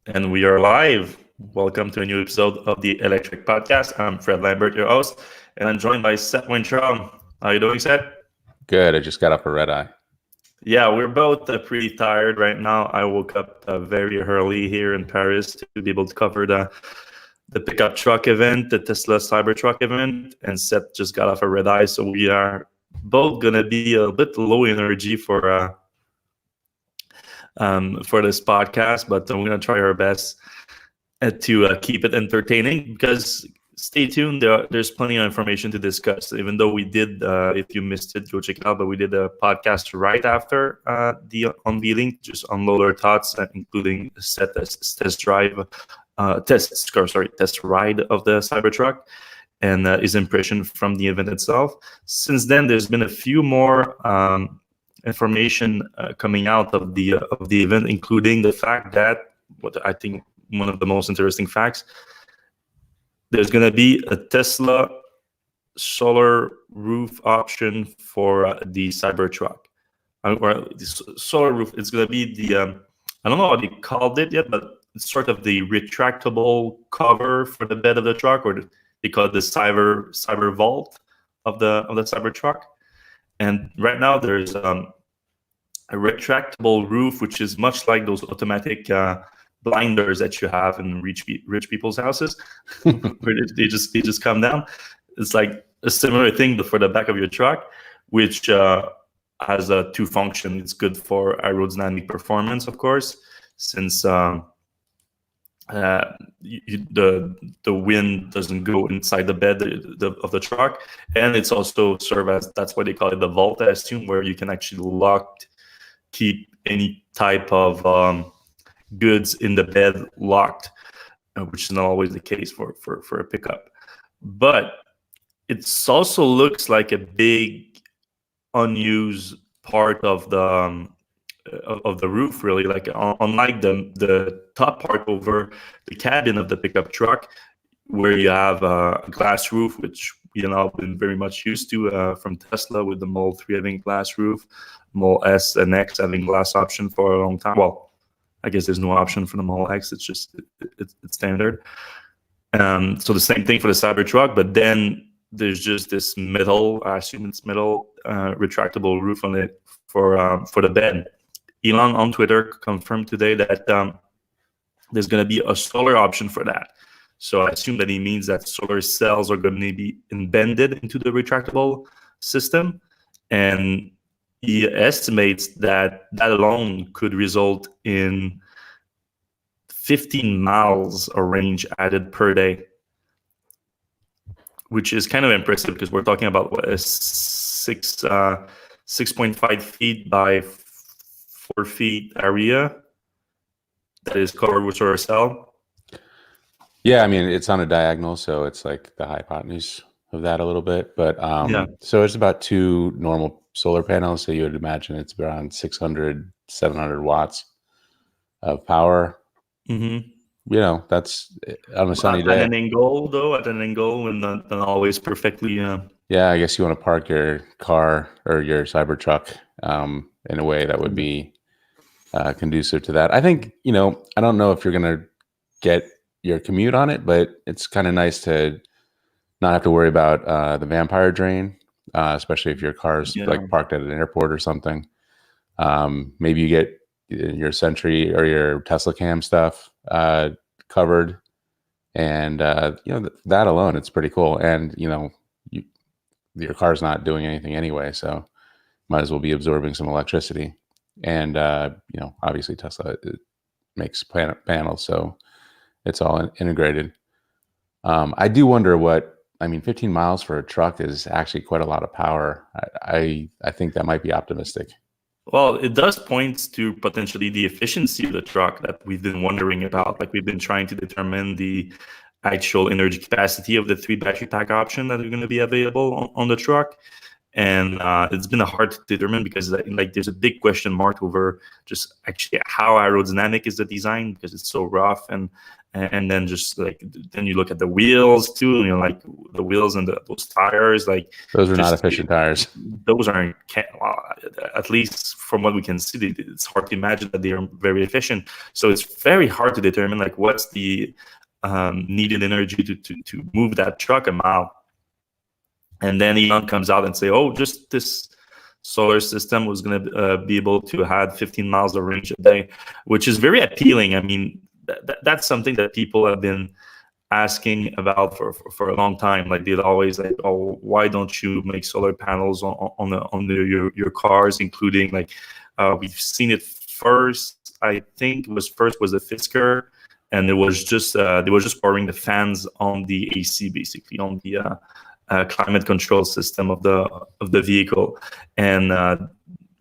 And we are live. Welcome to a new episode of the Electrek Podcast. I'm Fred Lambert, your host, and I'm joined by Seth Weintraub. How are you doing, Seth? Good. I just got off a red eye. Yeah, we're both pretty tired right now. I woke up very early here in Paris to be able to cover the pickup truck event, the Tesla Cybertruck event, and Seth just got off a red eye. So we are both going to be a bit low energy for this podcast, but we're going to try our best to keep it entertaining, because stay tuned. There's plenty of information to discuss, even though we did, if you missed it, go check it out, but we did a podcast right after the unveiling, just unload our thoughts, including test ride of the Cybertruck and his impression from the event itself. Since then, there's been a few more information coming out of the event, including the fact that, what I think one of the most interesting facts, there's going to be a Tesla solar roof option for the Cybertruck. Or the solar roof, it's going to be the I don't know how they called it yet, but it's sort of the retractable cover for the bed of the truck, or they call it the cyber vault of the Cybertruck. And right now there's a retractable roof, which is much like those automatic blinders that you have in rich people's houses, where they just come down. It's like a similar thing, but for the back of your truck, which has two functions. It's good for aerodynamic performance, of course, since the wind doesn't go inside the bed of the truck, and it's also serve as, that's why they call it the vault, I assume, where you can actually keep any type of goods in the bed locked, which is not always the case for a pickup. But it also looks like a big unused part of the roof, really. Like, unlike the top part over the cabin of the pickup truck, where you have a glass roof, which been very much used to from Tesla, with the Model 3 having glass roof, Model S and X having glass option for a long time. Well, I guess there's no option for the Model X. It's just it's standard. So the same thing for the Cybertruck, but then there's just this metal, I assume it's metal, retractable roof on it for the bed. Elon on Twitter confirmed today that there's going to be a solar option for that. So I assume that he means that solar cells are going to be embedded into the retractable system, and he estimates that alone could result in 15 miles of range added per day, which is kind of impressive, because we're talking about a 6.5 feet by 4 feet area that is covered with solar cell. Yeah, I mean, it's on a diagonal, so it's like the hypotenuse of that a little bit. But so it's about two normal solar panels. So you would imagine it's around 600, 700 watts of power. Mm-hmm. That's on a sunny day. At an angle, and not always perfectly. Yeah, I guess you want to park your car or your Cybertruck in a way that would be conducive to that. I think, I don't know if you're going to get your commute on it, but it's kind of nice to not have to worry about the vampire drain, especially if your car's like parked at an airport or something. Maybe you get your Sentry or your Tesla cam stuff covered, and that alone, it's pretty cool. And your car's not doing anything anyway, so might as well be absorbing some electricity. And obviously Tesla makes panels, so it's all integrated. I do wonder 15 miles for a truck is actually quite a lot of power. I think that might be optimistic. Well, it does point to potentially the efficiency of the truck that we've been wondering about. Like, we've been trying to determine the actual energy capacity of the 3 battery pack option that are going to be available on the truck. And it's been hard to determine because like there's a big question mark over just actually how aerodynamic is the design, because it's so rough. And then just like then you look at the wheels too, you know, like the wheels and those tires, like those are not efficient tires. Those aren't, well, at least from what we can see, it's hard to imagine that they are very efficient. So it's very hard to determine like what's the needed energy to move that truck a mile. And then Elon comes out and say, oh, just this solar system was going to be able to add 15 miles of range a day, which is very appealing. I mean, that's something that people have been asking about for a long time. Like they'd always like, oh, why don't you make solar panels on your cars, including like we've seen it first. I think it was the Fisker, and it was just they were just powering the fans on the AC, basically on the climate control system of the vehicle. And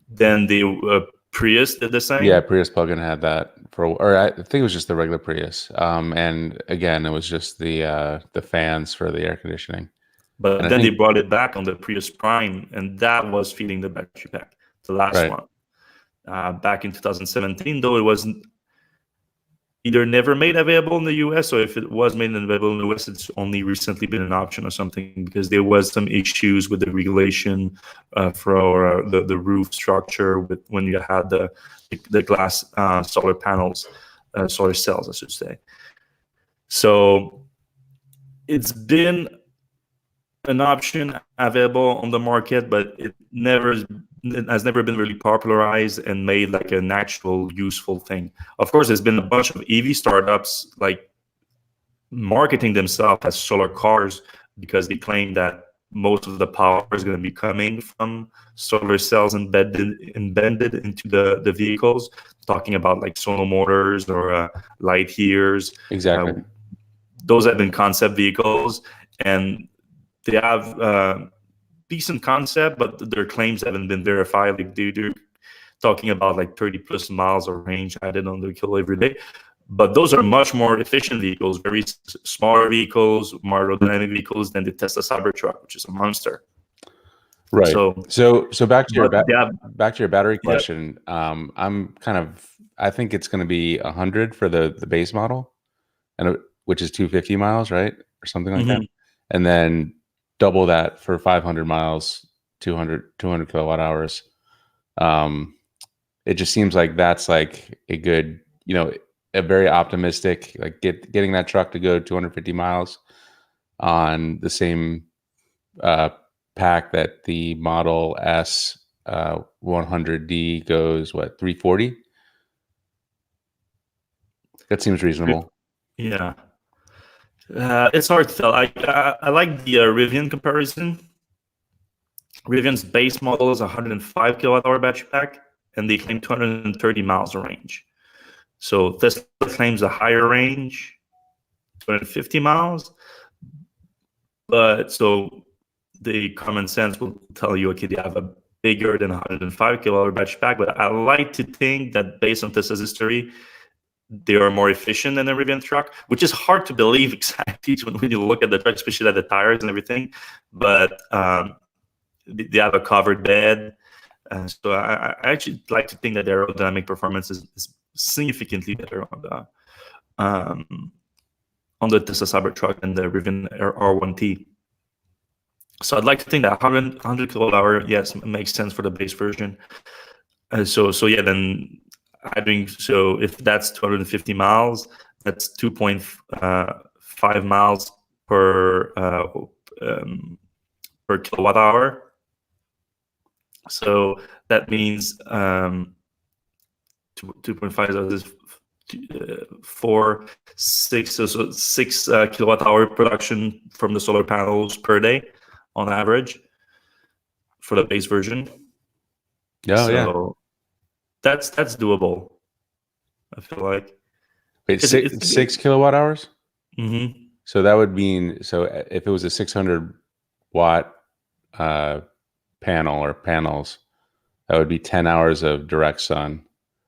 then the Prius did the same. Yeah, Prius plug-in had that or I think it was just the regular Prius. And again, it was just the fans for the air conditioning. But then they brought it back on the Prius Prime, and that was feeding the battery pack, the last one. Back in 2017, though, it wasn't either never made available in the US, or if it was made available in the US, it's only recently been an option or something, because there was some issues with the regulation for the roof structure when you had the glass solar panels, solar cells, I should say. So it's been an option available on the market, but it has never been really popularized and made like an actual useful thing. Of course, there's been a bunch of EV startups like marketing themselves as solar cars because they claim that most of the power is going to be coming from solar cells embedded into the vehicles, talking about like solar motors or light years. Exactly. Those have been concept vehicles, and they have decent concept, but their claims haven't been verified. Like they're talking about like 30 plus miles of range added on the kilo every day. But those are much more efficient vehicles, very smaller vehicles, more aerodynamic vehicles than the Tesla Cybertruck, which is a monster. Right. So back to your battery question. I think it's going to be 100 for the base model, and which is 250 miles, right, or something like that, and then double that for 500 miles, 200 kilowatt hours. It just seems like that's like a good, a very optimistic, like getting that truck to go 250 miles on the same pack that the Model S 100D goes, 340? That seems reasonable. Yeah. It's hard to tell. I like the Rivian comparison. Rivian's base model is 105 kilowatt hour battery pack, and they claim 230 miles of range. So Tesla claims a higher range, 250 miles. But so the common sense will tell you, okay, they have a bigger than 105 kilowatt hour battery pack. But I like to think that based on Tesla's history, they are more efficient than a Rivian truck, which is hard to believe exactly when you look at the truck, especially at the tires and everything. But they have a covered bed. So I actually like to think that their aerodynamic performance is significantly better on the Tesla Cybertruck and the Rivian R1T. So I'd like to think that 100 kilowatt hour, yes, makes sense for the base version. So yeah, then if that's 250 miles, that's 2.5 miles per kilowatt hour. So that means 2.5 is 6 kilowatt hour production from the solar panels per day on average for the base version. Yeah. That's doable, I feel like. Wait, 6 kilowatt hours? Mm-hmm. So that would mean, if it was a 600 watt panel or panels, that would be 10 hours of direct sun.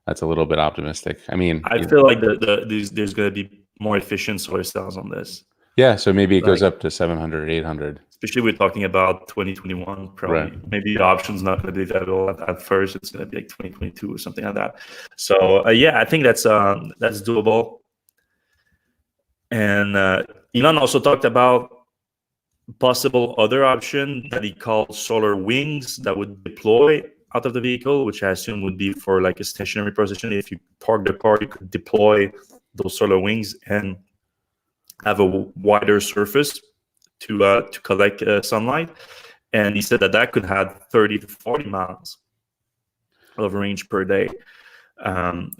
That's a little bit optimistic. I mean, I feel like there's going to be more efficient solar cells on this. Yeah, so maybe it goes up to 700, 800. especially we're talking about 2021, probably. Right. Maybe the option's not going to be available at first. It's going to be like 2022 or something like that. So yeah, I think that's doable. And Elon also talked about possible other option that he called solar wings that would deploy out of the vehicle, which I assume would be for like a stationary position. If you park the car, you could deploy those solar wings and have a wider surface to collect sunlight. And he said that could have 30 to 40 miles of range per day,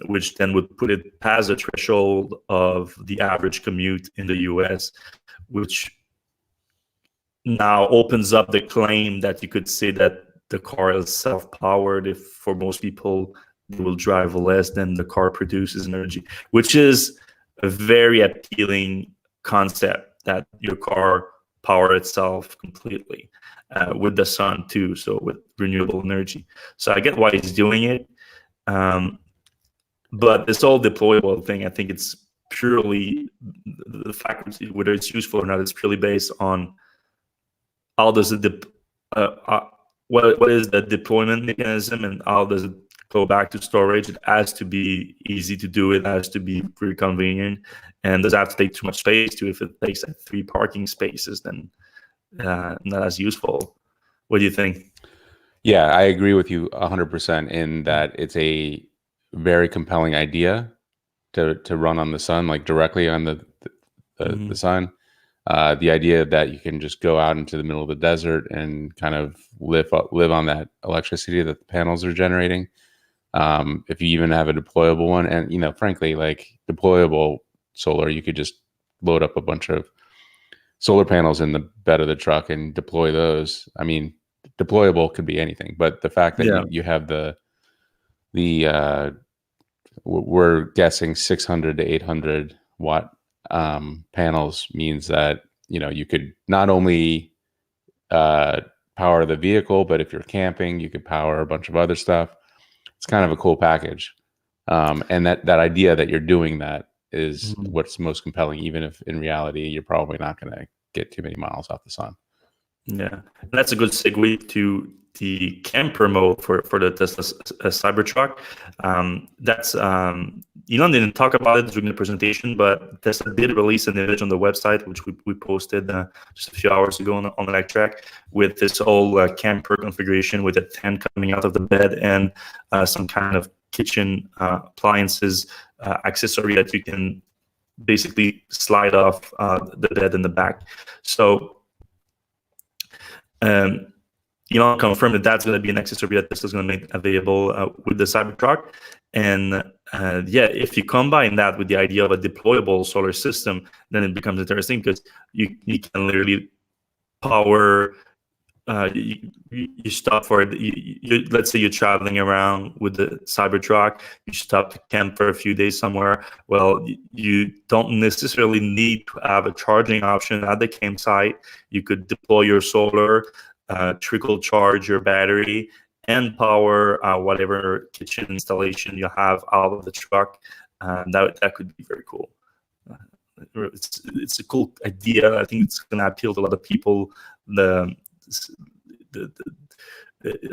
which then would put it past the threshold of the average commute in the US, which now opens up the claim that you could say that the car is self-powered. If for most people, they will drive less than the car produces energy, which is a very appealing concept, that your car power itself completely with the sun too, so with renewable energy. So I get why he's doing it. But this whole deployable thing, I think it's purely the fact whether it's useful or not, it's purely based on how does it what is the deployment mechanism, and how does it go back to storage. It has to be easy to do. It has to be very convenient, and does have to take too much space too. If it takes like 3 parking spaces, then not as useful. What do you think? Yeah, I agree with you 100% in that it's a very compelling idea to run on the sun, like directly on the sun. The idea that you can just go out into the middle of the desert and kind of live on that electricity that the panels are generating. If you even have a deployable one, and frankly, like deployable solar, you could just load up a bunch of solar panels in the bed of the truck and deploy those. I mean, deployable could be anything, but the fact that you have the we're guessing 600 to 800 watt panels means that you could not only power the vehicle, but if you're camping, you could power a bunch of other stuff. It's kind of a cool package, and that idea that you're doing that is what's most compelling, even if in reality you're probably not going to get too many miles off the sun. Yeah, and that's a good segue to the camper mode for the Tesla Cybertruck. That's Elon didn't talk about it during the presentation, but Tesla did release an image on the website, which we posted just a few hours ago on Electrek, with this whole camper configuration with a tent coming out of the bed and some kind of kitchen appliances accessory that you can basically slide off the bed in the back. So Elon confirmed that that's going to be an accessory that Tesla's going to make available with the Cybertruck. And if you combine that with the idea of a deployable solar system, then it becomes interesting, because you can literally power. You stop for it. Let's say you're traveling around with the Cybertruck. You stop to camp for a few days somewhere. Well, you don't necessarily need to have a charging option at the campsite. You could deploy your solar, trickle charge your battery, and power whatever kitchen installation you have out of the truck. That could be very cool. It's a cool idea. I think it's going to appeal to a lot of people. The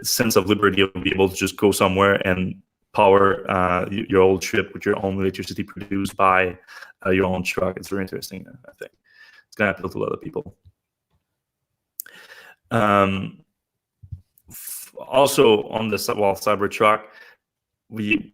sense of liberty of being able to just go somewhere and power your whole trip with your own electricity produced by your own truck. It's very interesting. I think it's going to appeal to a lot of people. Also on the Cybertruck, we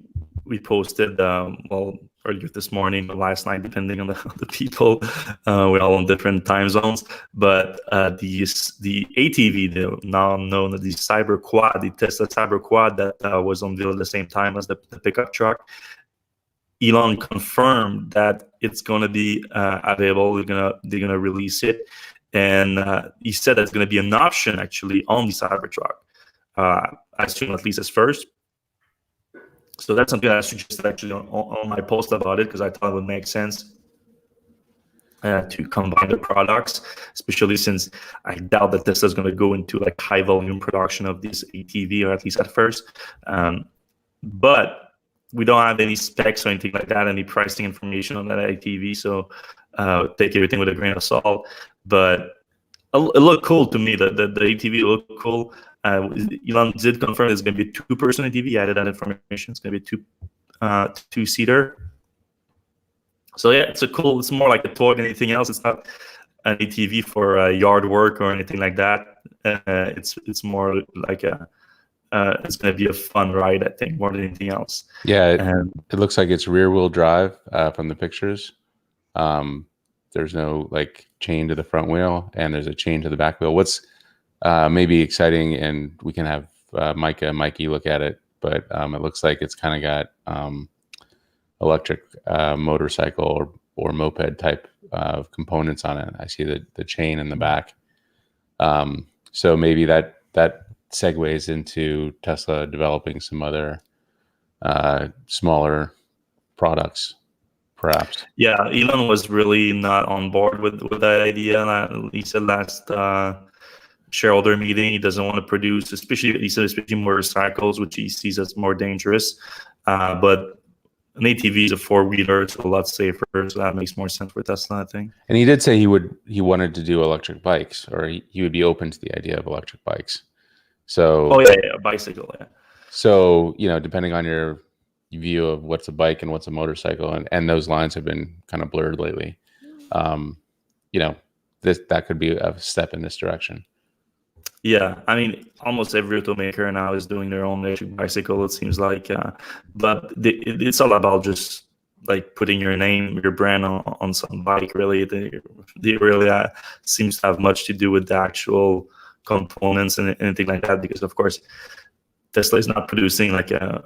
posted earlier this morning or last night, depending on the people. We're all on different time zones, but the ATV, now known as the Cyberquad, the Tesla Cyberquad that was unveiled at the same time as the pickup truck, Elon confirmed that it's going to be available. They're gonna release it, and he said that's going to be an option actually on the Cybertruck. I assume at least as first. So that's something that I suggested actually on my post about it, because I thought it would make sense to combine the products, especially since I doubt that Tesla is going to go into like high volume production of this ATV, or at least at first. But we don't have any specs or anything like that, any pricing information on that ATV. So take everything with a grain of salt. But it looked cool to me. The ATV looked cool. Elon did confirm it's going to be a 2-person ATV. He added that information. It's going to be a two-seater. So yeah, it's more like a toy than anything else. It's not an ATV for yard work or anything like that. It's more like it's going to be a fun ride, I think, more than anything else. Yeah, it looks like it's rear-wheel drive from the pictures. There's no like chain to the front wheel, and there's a chain to the back wheel. What's maybe exciting, and we can have Mikey look at it, but it looks like it's kind of got electric motorcycle or moped type of components on it. I see the chain in the back. So maybe that segues into Tesla developing some other smaller products, perhaps. Yeah, Elon was really not on board with that idea. He said last shareholder meeting he doesn't want to produce, especially motorcycles, which he sees as more dangerous. But an ATV is a 4-wheeler, so a lot safer. So that makes more sense for Tesla, I think. And he did say he wanted to do electric bikes, or he would be open to the idea of electric bikes. So a bicycle. Yeah. So depending on your view of what's a bike and what's a motorcycle, and those lines have been kind of blurred lately. That could be a step in this direction. Yeah, I mean, almost every automaker now is doing their own electric bicycle, it seems like. But it's all about just like putting your name, your brand on some bike. Really, they really seems to have much to do with the actual components and anything like that. Because of course, Tesla is not producing like a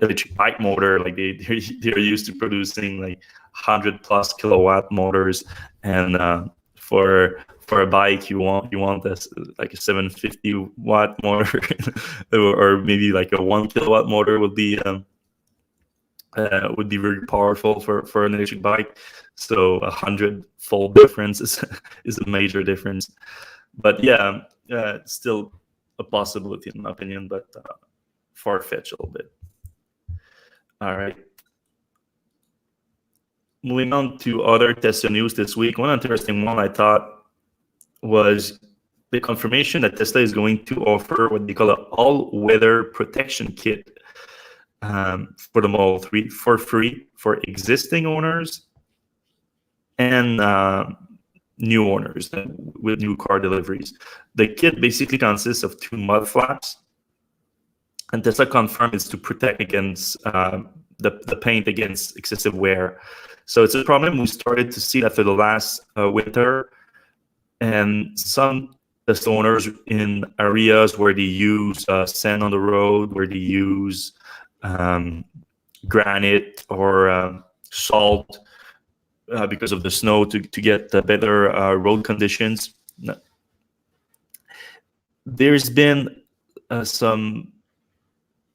electric bike motor. Like they're used to producing like 100+ kilowatt motors, and for a bike you want this like a 750 watt motor or maybe like a 1 kilowatt motor would be very powerful for an electric bike. So 100-fold difference is a major difference. But yeah, still a possibility in my opinion, but far-fetched a little bit. All right. Moving on to other Tesla news this week. One interesting one I thought was the confirmation that Tesla is going to offer what they call an all-weather protection kit for the Model 3 for free for existing owners and new owners with new car deliveries. The kit basically consists of 2 mud flaps, and Tesla confirmed it's to protect against the paint against excessive wear. So it's a problem we started to see after the last winter, and some Tesla owners in areas where they use sand on the road, where they use granite or salt because of the snow to get better road conditions. There's been some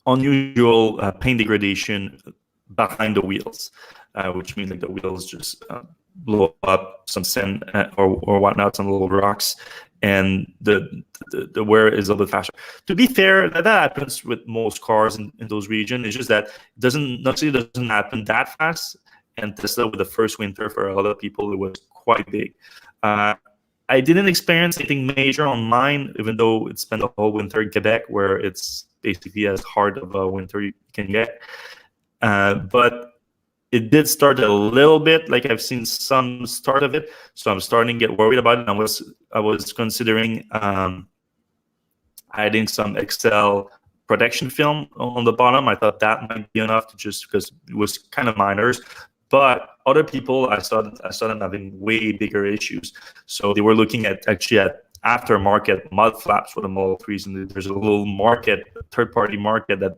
unusual paint degradation behind the wheels, which means like the wheels just blow up some sand or whatnot, some little rocks, and the wear is a little bit faster. To be fair, that happens with most cars in those regions. It's just that it doesn't happen that fast. And Tesla, with the first winter, for a lot of people, it was quite big. I didn't experience anything major on mine, even though it spent the whole winter in Quebec, where it's basically as hard of a winter you can get. But it did start a little bit, like I've seen some start of it, so I'm starting to get worried about it. I was considering adding some Excel protection film on the bottom. I thought that might be enough to just because it was kind of minors. But other people, I saw them having way bigger issues. So they were looking at aftermarket mud flaps for the Model 3s, and there's a little market, third-party market that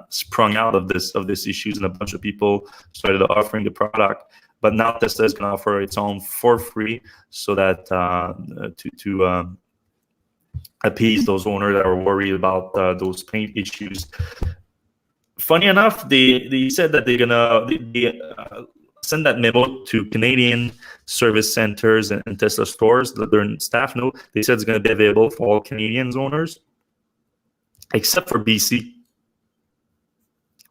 sprung out of this issues, and a bunch of people started offering the product. But now Tesla is going to offer its own for free, so that to appease those owners that are worried about those paint issues. Funny enough, they said that they're gonna send that memo to Canadian service centers and Tesla stores. That their staff know. They said it's going to be available for all Canadian owners, except for BC,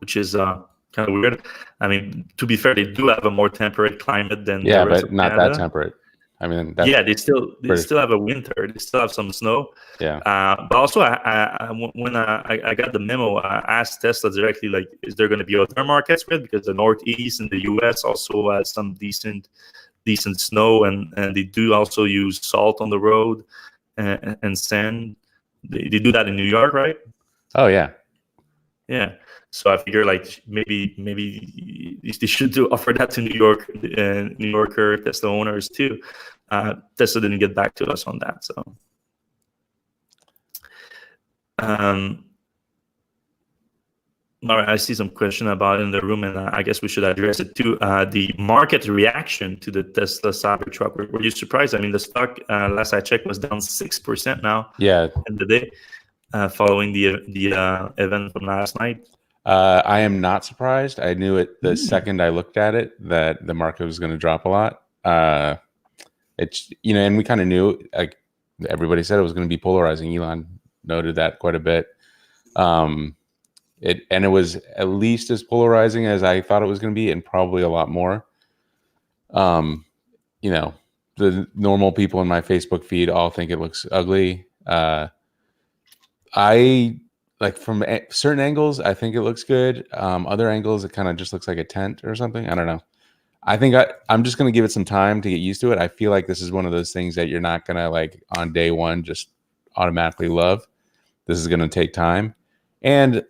which is kind of weird. I mean, to be fair, they do have a more temperate climate than but the rest of not Canada. that temperate. I mean, that's yeah, they still have a winter. They still have some snow. yeah. But also, when I got the memo, I asked Tesla directly, like, is there going to be other markets for it? Because the Northeast in the U.S. also has some decent snow, and they do also use salt on the road and sand. They do that in New York, right? Oh yeah. Yeah. So I figure like maybe they should offer that to New Yorker Tesla owners too. Tesla didn't get back to us on that. So all right, I see some question about it in the room, and I guess we should address it too. The market reaction to the Tesla Cybertruck. Were you surprised? I mean, the stock last I checked was down 6% now. Yeah. In the day following the event from last night. I am not surprised. I knew it the second I looked at it that the market was going to drop a lot. It's and we kind of knew, like everybody said, it was going to be polarizing. Elon noted that quite a bit. It was at least as polarizing as I thought it was going to be, and probably a lot more. The normal people in my Facebook feed all think it looks ugly. I like from certain angles, I think it looks good. Other angles, it kind of just looks like a tent or something. I don't know. I think I'm just going to give it some time to get used to it. I feel like this is one of those things that you're not going to like on day one just automatically love. This is going to take time. And,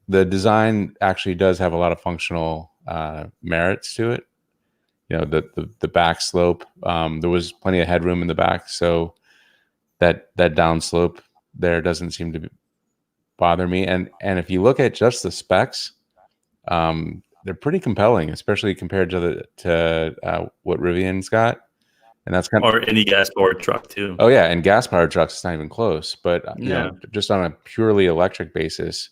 the design actually does have a lot of functional merits to it. The back slope, there was plenty of headroom in the back. So that down slope there doesn't seem to bother me. And if you look at just the specs, they're pretty compelling, especially compared to what Rivian's got. And that's kind of, or any gas powered truck too. Oh yeah, and gas powered trucks, it's not even close. But just on a purely electric basis,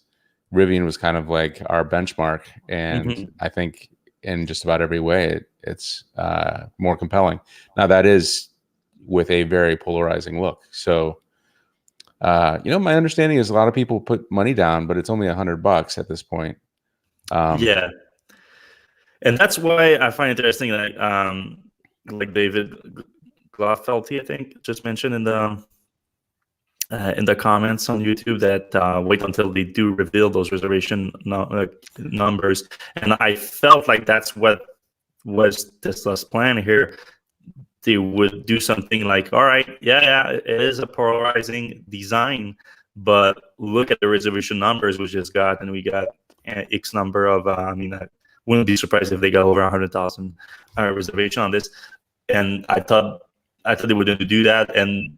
Rivian was kind of like our benchmark, and I think in just about every way, it's more compelling. Now that is with a very polarizing look. So, my understanding is a lot of people put money down, but it's only $100 at this point. Yeah, and that's why I find interesting that like David Gloffelty, I think, just mentioned in the comments on YouTube that wait until they do reveal those reservation numbers, and I felt like that's what was Tesla's plan here. They would do something like, all right, yeah, it is a polarizing design, but look at the reservation numbers we just got, and we got X number of. I wouldn't be surprised if they got over 100,000 reservation on this. And I thought they were going to do that, and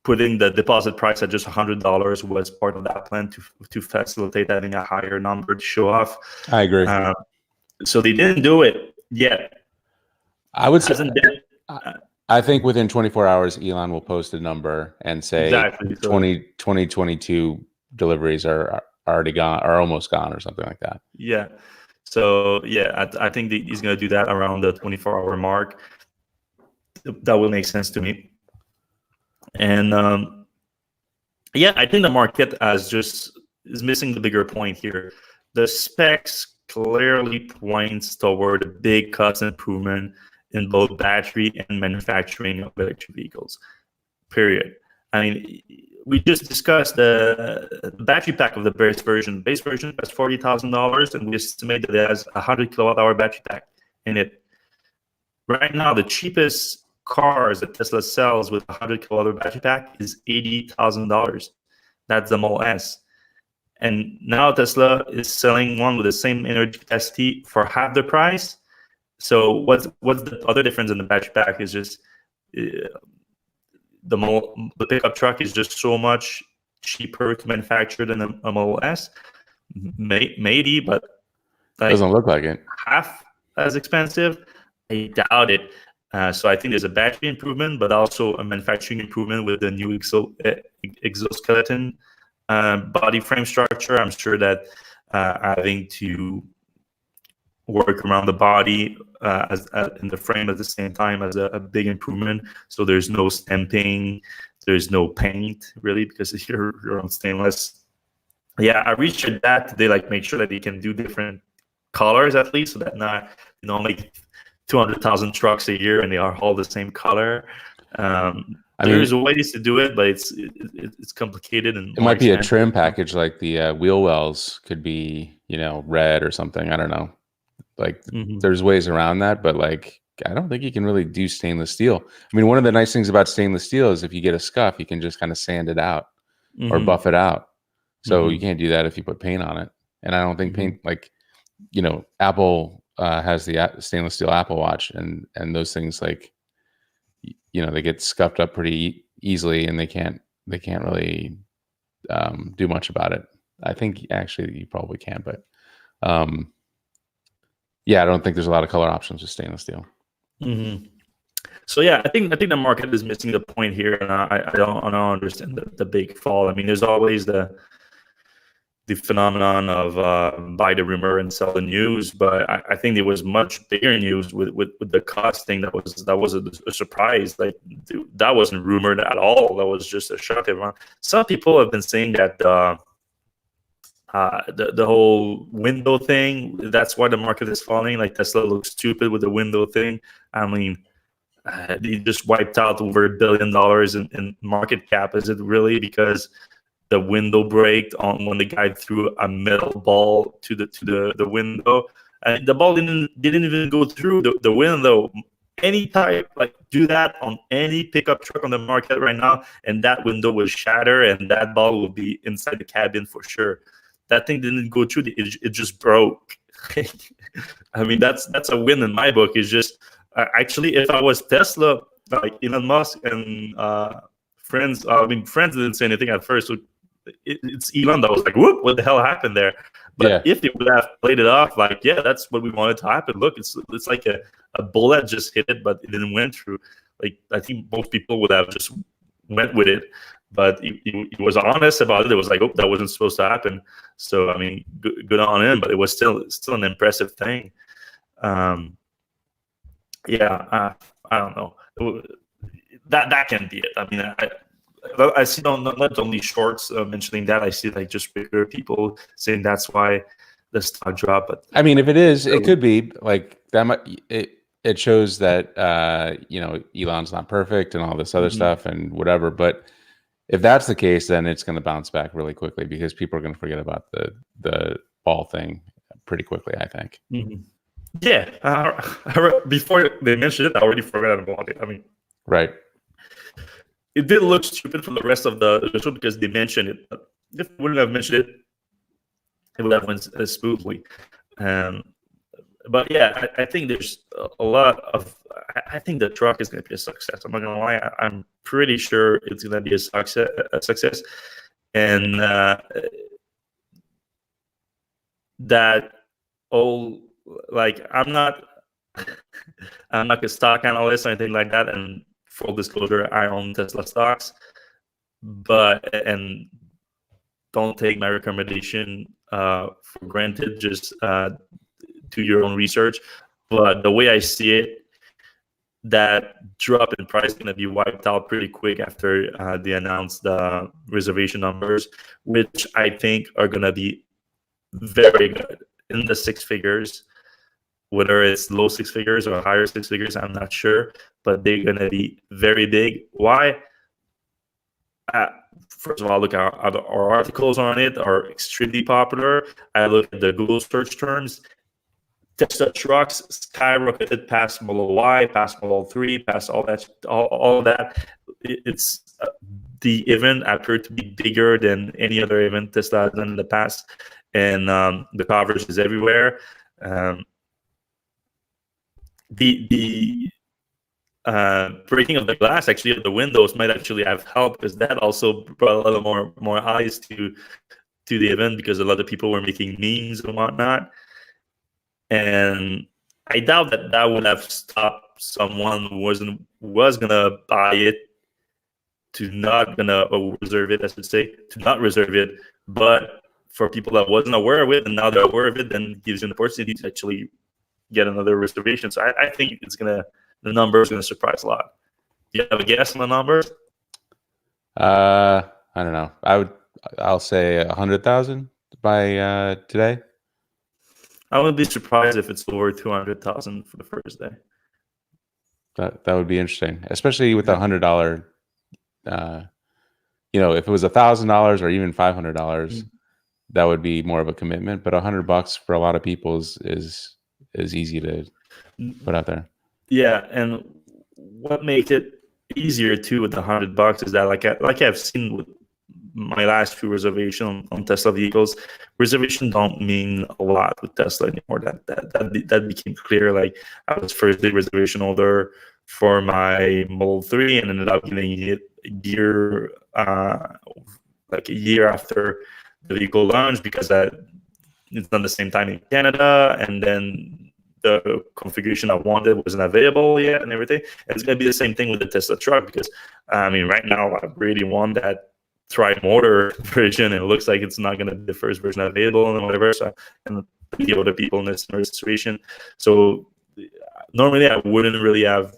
putting the deposit price at just $100 was part of that plan to facilitate having a higher number to show off. I agree. So they didn't do it yet. I would say, I think within 24 hours, Elon will post a number and say exactly. 2022 deliveries are already gone, or almost gone, or something like that. Yeah. So yeah, I think he's going to do that around the 24-hour mark. That will make sense to me. And I think the market is missing the bigger point here. The specs clearly points toward a big cost improvement in both battery and manufacturing of electric vehicles. Period. I mean, we just discussed the battery pack of the base version. The base version has $40,000, and we estimate that it has a 100 kilowatt-hour battery pack in it. Right now, the cheapest cars that Tesla sells with a 100 kilowatt-hour battery pack is $80,000. That's the Model S. And now Tesla is selling one with the same energy capacity for half the price. So what's the other difference in the battery pack is just the pickup truck is just so much cheaper to manufacture than a Model S. Maybe, but doesn't look like it. Half as expensive? I doubt it. So I think there's a battery improvement, but also a manufacturing improvement with the new exoskeleton body frame structure. I'm sure that having to work around the body in the frame at the same time as a big improvement. So there's no stamping, there's no paint really, because you're on stainless. Yeah, I researched that today, like make sure that you can do different colors at least, so that not make 200,000 trucks a year, and they are all the same color. I mean, There's ways to do it, but it's complicated and it more might be a expensive. trim package, like the wheel wells could be, red or something. I don't know. Like there's ways around that, but like I don't think you can really do stainless steel. I mean, one of the nice things about stainless steel is if you get a scuff, you can just kind of sand it out or buff it out. So you can't do that if you put paint on it. And I don't think paint, like, Apple has the stainless steel Apple Watch, and those things, like, they get scuffed up pretty easily, and they can't really do much about it. I think actually you probably can, but yeah, I don't think there's a lot of color options with stainless steel. So yeah, I think the market is missing the point here, and I don't understand the big fall. I mean, there's always the phenomenon of buy the rumor and sell the news, but I think there was much bigger news with the cost thing that was a surprise. Like, dude, that wasn't rumored at all. That was just a shock. Some people have been saying that the whole window thing, that's why the market is falling. Like, Tesla looks stupid with the window thing. I mean, they just wiped out over $1 billion in market cap. Is it really because the window braked on when the guy threw a metal ball to the window, and the ball didn't even go through the window? Any type, like, do that on any pickup truck on the market right now, and that window will shatter, and that ball will be inside the cabin for sure. That thing didn't go through; it just broke. I mean, that's a win in my book. It's just actually, if I was Tesla, like Elon Musk and friends, friends didn't say anything at first. So it's Elon that was like, whoop, what the hell happened there? But if they would have played it off like, yeah, that's what we wanted to happen. Look, it's like a bullet just hit it, but it didn't went through. Like, I think most people would have just went with it. But he was honest about it. It was like, oh, that wasn't supposed to happen. So, I mean, good on him, but it was still an impressive thing. I don't know. That can be it. I mean, I see not only shorts mentioning that. I see, like, just regular people saying that's why the stock dropped. But I mean, if it is, it could be like that. It shows that Elon's not perfect and all this other stuff and whatever. But if that's the case, then it's going to bounce back really quickly because people are going to forget about the ball thing pretty quickly, I think. Yeah, before they mentioned it, I already forgot about it. I mean, right. It did look stupid for the rest of the show because they mentioned it. But if they wouldn't have mentioned it, it would have went smoothly. But yeah, I think there's a lot of. I think the truck is going to be a success. I'm not going to lie. I'm pretty sure it's going to be a success, and that all, like, I'm not a stock analyst or anything like that, and full disclosure, I own Tesla stocks, and don't take my recommendation for granted. Just do your own research. But the way I see it, that drop in price is going to be wiped out pretty quick after they announce the reservation numbers, which I think are going to be very good, in the six figures. Whether it's low six figures or higher six figures, I'm not sure, but they're going to be very big. Why? First of all, look, our articles on it are extremely popular. I look at the Google search terms. Tesla trucks skyrocketed past Model Y, past Model 3, past all that. All that. It's the event appeared to be bigger than any other event Tesla has done in the past, and the coverage is everywhere. The breaking of the glass, actually, of the windows might actually have helped, because that also brought a little more eyes to the event, because a lot of people were making memes and whatnot. And I doubt that would have stopped someone who was gonna buy it to not gonna reserve it, I should say, to not reserve it. But for people that wasn't aware of it and now they're aware of it, then it gives you an opportunity to actually get another reservation. So I think the number is gonna surprise a lot. Do you have a guess on the numbers? I don't know. I'll say 100,000 by today. I wouldn't be surprised if it's over 200,000 for the first day. That would be interesting, especially with $100. If it was $1,000 or even $500, that would be more of a commitment. But $100 for a lot of people is easy to put out there. Yeah, and what makes it easier too with the $100 is that like I've seen with my last few reservations on Tesla vehicles, reservation don't mean a lot with Tesla anymore. That became clear. Like I was first day reservation holder for my Model 3 and ended up getting it like a year after the vehicle launched because it's not the same time in Canada, and then the configuration I wanted wasn't available yet and everything. And it's going to be the same thing with the Tesla truck because, right now I really want that tri-motor version, and it looks like it's not going to be the first version available and whatever. So, and the other people in this situation. So normally I wouldn't really have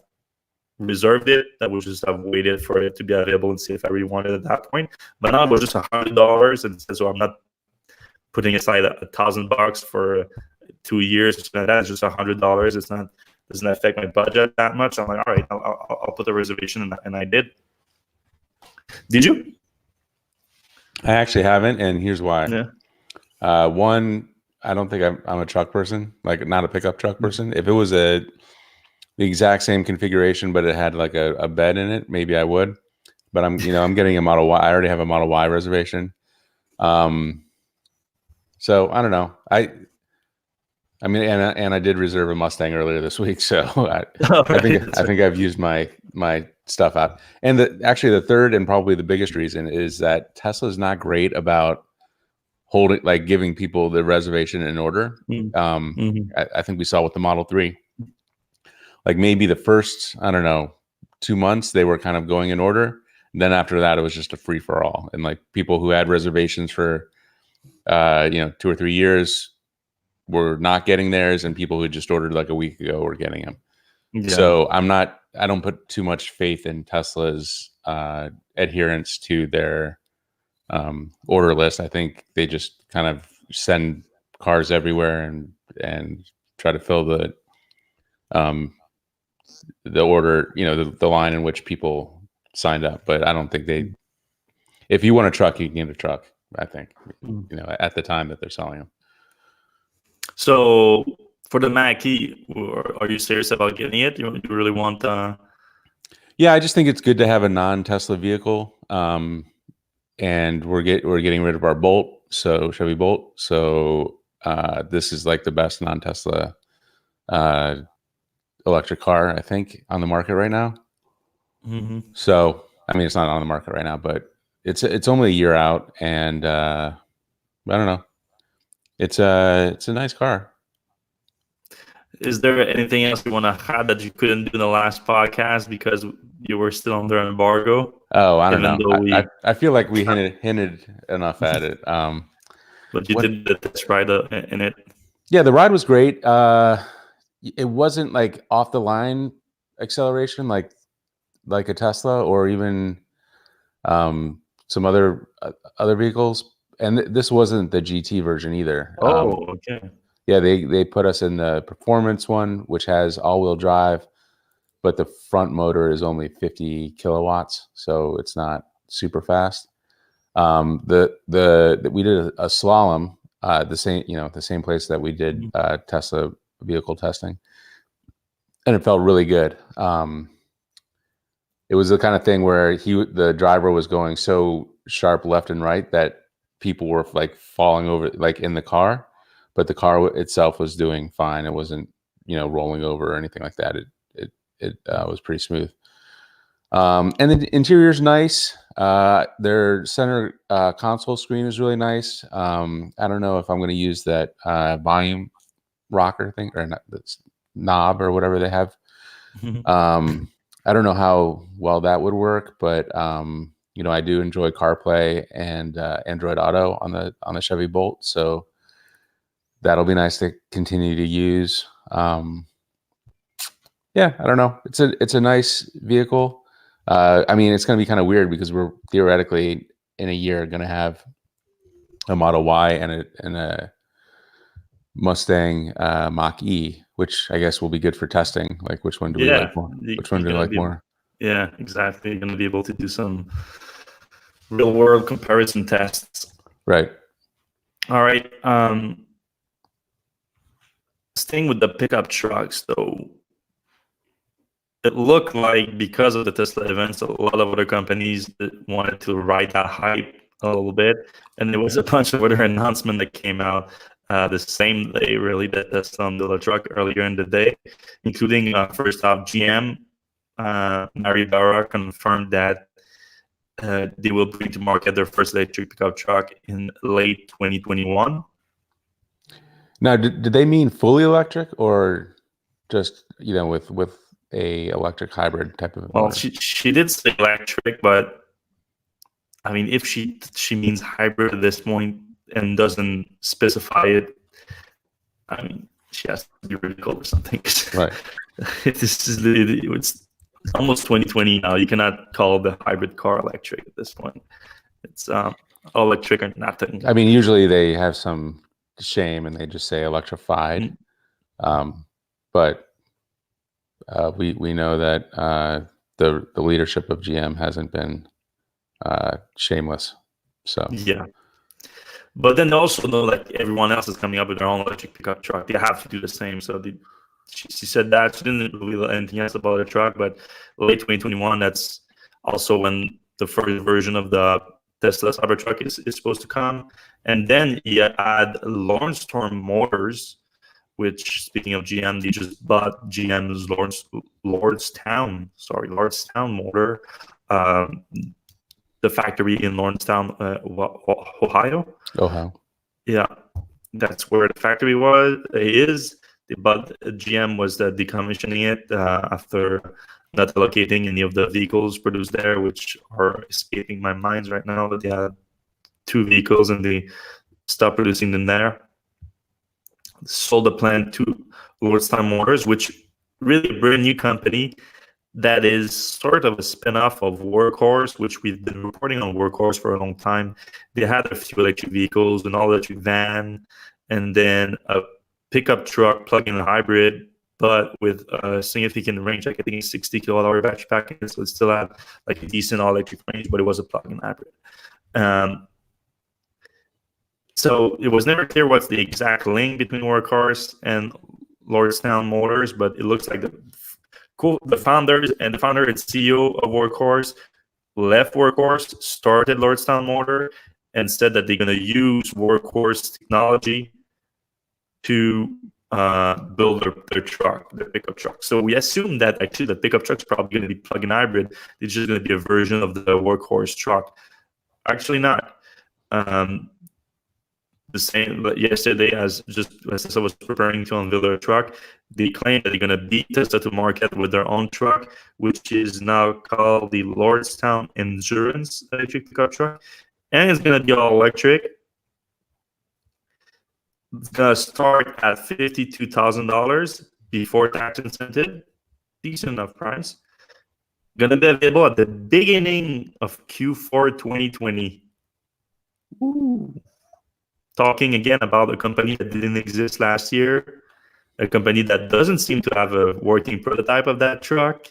reserved it. I would just have waited for it to be available and see if I really wanted it at that point. But now it was just $100, and so I'm not putting aside $1,000 for 2 years. It's just $100. It's not doesn't affect my budget that much. I'm like, all right, I'll put the reservation in, and I did. Did you? I actually haven't, and here's why. Yeah. One, I don't think I'm a truck person, like not a pickup truck person. If it was the exact same configuration, but it had like a bed in it, maybe I would. But I'm getting a Model Y. I already have a Model Y reservation. So I don't know. I mean, and I did reserve a Mustang earlier this week, so I think I've used my stuff out. And actually, the third and probably the biggest reason is that Tesla is not great about giving people the reservation in order. I think we saw with the Model 3, like maybe the first 2 months they were kind of going in order. And then after that, it was just a free for all, and like people who had reservations for 2 or 3 years were not getting theirs, and people who just ordered like a week ago were getting them. Yeah. So I don't put too much faith in Tesla's adherence to their order list. I think they just kind of send cars everywhere and try to fill the order, the line in which people signed up. But I don't think if you want a truck, you can get a truck, I think, at the time that they're selling them. So for the Mach E, are you serious about getting it? You really want? Yeah, I just think it's good to have a non-Tesla vehicle, and we're getting rid of our Bolt, so Chevy Bolt. So this is like the best non-Tesla electric car, I think, on the market right now. Mm-hmm. So I mean, it's not on the market right now, but it's only a year out, and I don't know. It's a nice car. Is there anything else you want to add that you couldn't do in the last podcast because you were still under embargo? Oh, I don't know. I feel like we hinted enough at it. But you did the test ride in it. Yeah, the ride was great. It wasn't like off the line acceleration like a Tesla or even some other vehicles. And this wasn't the GT version either. Oh, okay. Yeah, they put us in the performance one, which has all-wheel drive, but the front motor is only 50 kilowatts, so it's not super fast. We did a slalom, the same place that we did Tesla vehicle testing, and it felt really good. It was the kind of thing where the driver was going so sharp left and right that people were like falling over like in the car, but the car itself was doing fine. It wasn't, rolling over or anything like that. It was pretty smooth. And the interior's nice. Their center console screen is really nice. I don't know if I'm going to use that volume rocker thing or not, that's knob or whatever they have. I don't know how well that would work, but I do enjoy CarPlay and Android Auto on the Chevy Bolt, so that'll be nice to continue to use. Yeah, I don't know. It's a nice vehicle. I mean, it's going to be kind of weird because we're theoretically in a year going to have a Model Y and a Mustang Mach E, which I guess will be good for testing. Like, which one do we Yeah, like more? Which one do you like more? Yeah, exactly. You're going to be able to do some real world comparison tests. Right. All right. Staying with the pickup trucks, though, it looked like because of the Tesla events, a lot of other companies that wanted to ride that hype a little bit, and there was a bunch of other announcements that came out the same day, really, that Tesla unveiled a truck earlier in the day, including first off GM. Mary Barra confirmed that they will bring to market their first electric pickup truck in late 2021. Now, did they mean fully electric or just with a electric hybrid type of Well, motor? she did say electric, but I mean, if she means hybrid at this point and doesn't specify it, I mean, she has to be ridiculous or something. Right. It's almost 2020 now. You cannot call the hybrid car electric at this point. It's all electric or nothing. I mean, usually they have some shame and they just say electrified. But we know that the leadership of GM hasn't been shameless. So yeah. But then they also know like everyone else is coming up with their own electric pickup truck. They have to do the same. So she said that. She didn't reveal anything else about the truck, but late 2021, that's also when the first version of the Tesla Cybertruck is supposed to come. And then you add Lordstown Motors, which, speaking of GM, they just bought GM's Lordstown Motor, the factory in Lordstown, Ohio. Yeah, that's where the factory is. But GM was decommissioning it after not allocating any of the vehicles produced there, which are escaping my mind right now. But they had 2 vehicles and they stopped producing them there. Sold the plant to Lordstown Motors, which really a brand new company that is sort of a spin-off of Workhorse, which we've been reporting on Workhorse for a long time. They had a few electric vehicles, an all-electric van, and then a pickup truck, plug-in hybrid, but with a significant range, like I think 60 kilowatt-hour battery pack, so it still had like a decent all-electric range, but it was a plug-in hybrid. So it was never clear what's the exact link between Workhorse and Lordstown Motors, but it looks like the founder and CEO of Workhorse left Workhorse, started Lordstown Motor, and said that they're going to use Workhorse technology to build their truck, their pickup truck. So we assume that actually the pickup truck is probably going to be plug-in hybrid. It's just going to be a version of the Workhorse truck. Actually not. The same yesterday, as I was preparing to unveil their truck, they claim that they're going to beat Tesla to market with their own truck, which is now called the Lordstown Endurance electric pickup truck, and it's going to be all electric. It's going to start at $52,000 before tax incentive, decent enough price. Going to be available at the beginning of Q4 2020. Ooh. Talking again about a company that didn't exist last year, a company that doesn't seem to have a working prototype of that truck,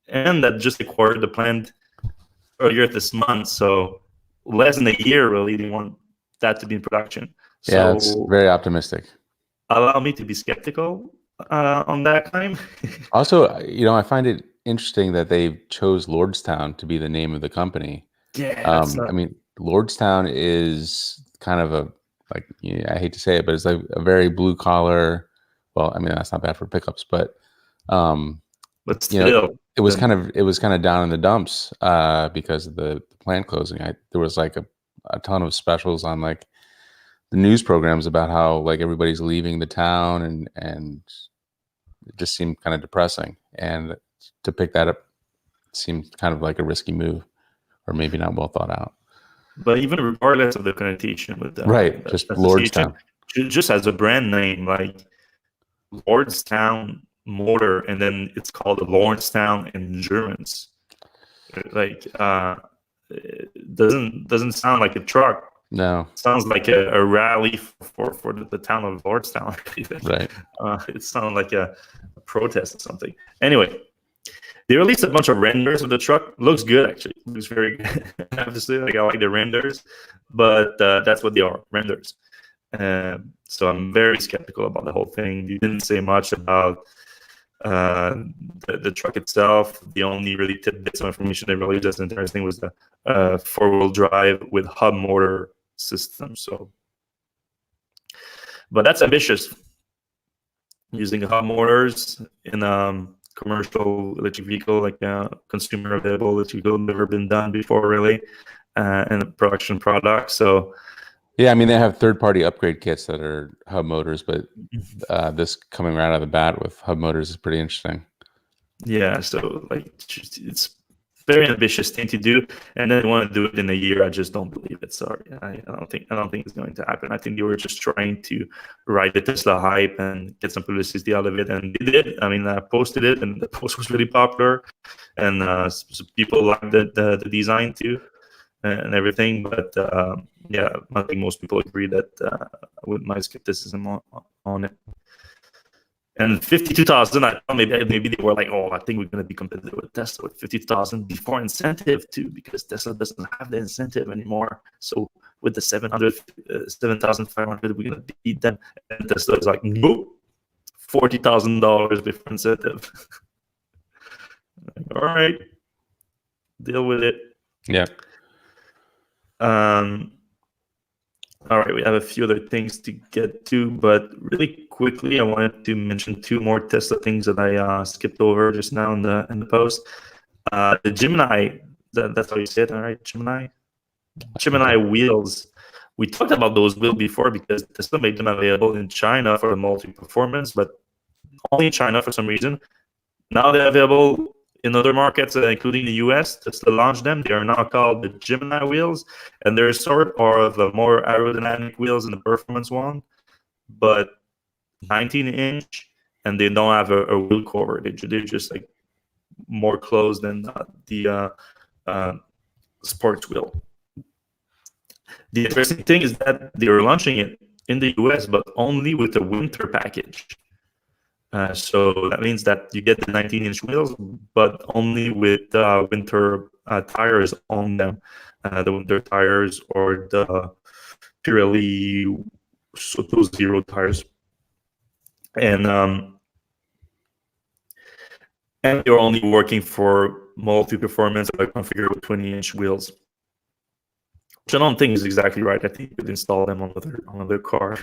and that just acquired the plant earlier this month. So less than a year, really, they want that to be in production. So yeah, it's very optimistic. Allow me to be skeptical on that claim. Also, I find it interesting that they chose Lordstown to be the name of the company. Yeah, I mean, Lordstown is kind of I hate to say it, but it's like a very blue collar. Well, I mean, that's not bad for pickups, but still, it was kind of down in the dumps because of the plant closing. There was like a ton of specials on like the news programs about how like everybody's leaving the town, and it just seemed kind of depressing. And to pick that up seemed kind of like a risky move, or maybe not well thought out. But even regardless of the connotation with that, right, just Lordstown, just as a brand name, like Lordstown Motor, and then it's called the Lordstown Endurance. Like, it doesn't sound like a truck No. Sounds like a rally for the town of Lordstown. Right. It sounds like a protest or something. Anyway, they released a bunch of renders of the truck. Looks good, actually. Looks very good. I have to say, like, I like the renders, but that's what they are, renders. So I'm very skeptical about the whole thing. You didn't say much about the truck itself. The only really tidbits of information they released that's interesting was the 4-wheel drive with hub motor system. So, but that's ambitious. Using hub motors in commercial electric vehicle, like consumer available electric vehicle, never been done before, really, in a production product. So yeah, I mean, they have third-party upgrade kits that are hub motors, but this coming right out of the bat with hub motors is pretty interesting. Yeah, so like it's very ambitious thing to do, and then they want to do it in a year. I just don't believe it. Sorry, I don't think it's going to happen. I think they were just trying to ride the Tesla hype and get some publicity out of it, and they did. I mean, I posted it, and the post was really popular, and so people liked the design too, and everything. But yeah, I think most people agree that with my skepticism on it. And 52,000, I thought maybe they were like, oh, I think we're going to be competitive with Tesla with 50,000 before incentive too, because Tesla doesn't have the incentive anymore. So with the 7,500, we're going to beat them. And Tesla is like, nope, $40,000 before incentive. All right, deal with it. Yeah. All right, we have a few other things to get to, but really quickly, I wanted to mention 2 more Tesla things that I skipped over just now in the post. The Gemini, that's how you say it, all right? Gemini wheels. We talked about those wheels before because Tesla made them available in China for the multi-performance, but only in China for some reason. Now they're available in other markets, including the US. Tesla launched them. They are now called the Gemini wheels, and they're sort of the more aerodynamic wheels in the performance one, but 19-inch, and they don't have a wheel cover. They're just like more closed than the sports wheel. The interesting thing is that they are launching it in the US, but only with the winter package. So that means that you get the 19-inch wheels, but only with winter tires on them. The winter tires or the Pirelli Soto Zero tires. And they're only working for multi-performance or configured with 20-inch wheels, which I don't think is exactly right. I think you could install them on another car,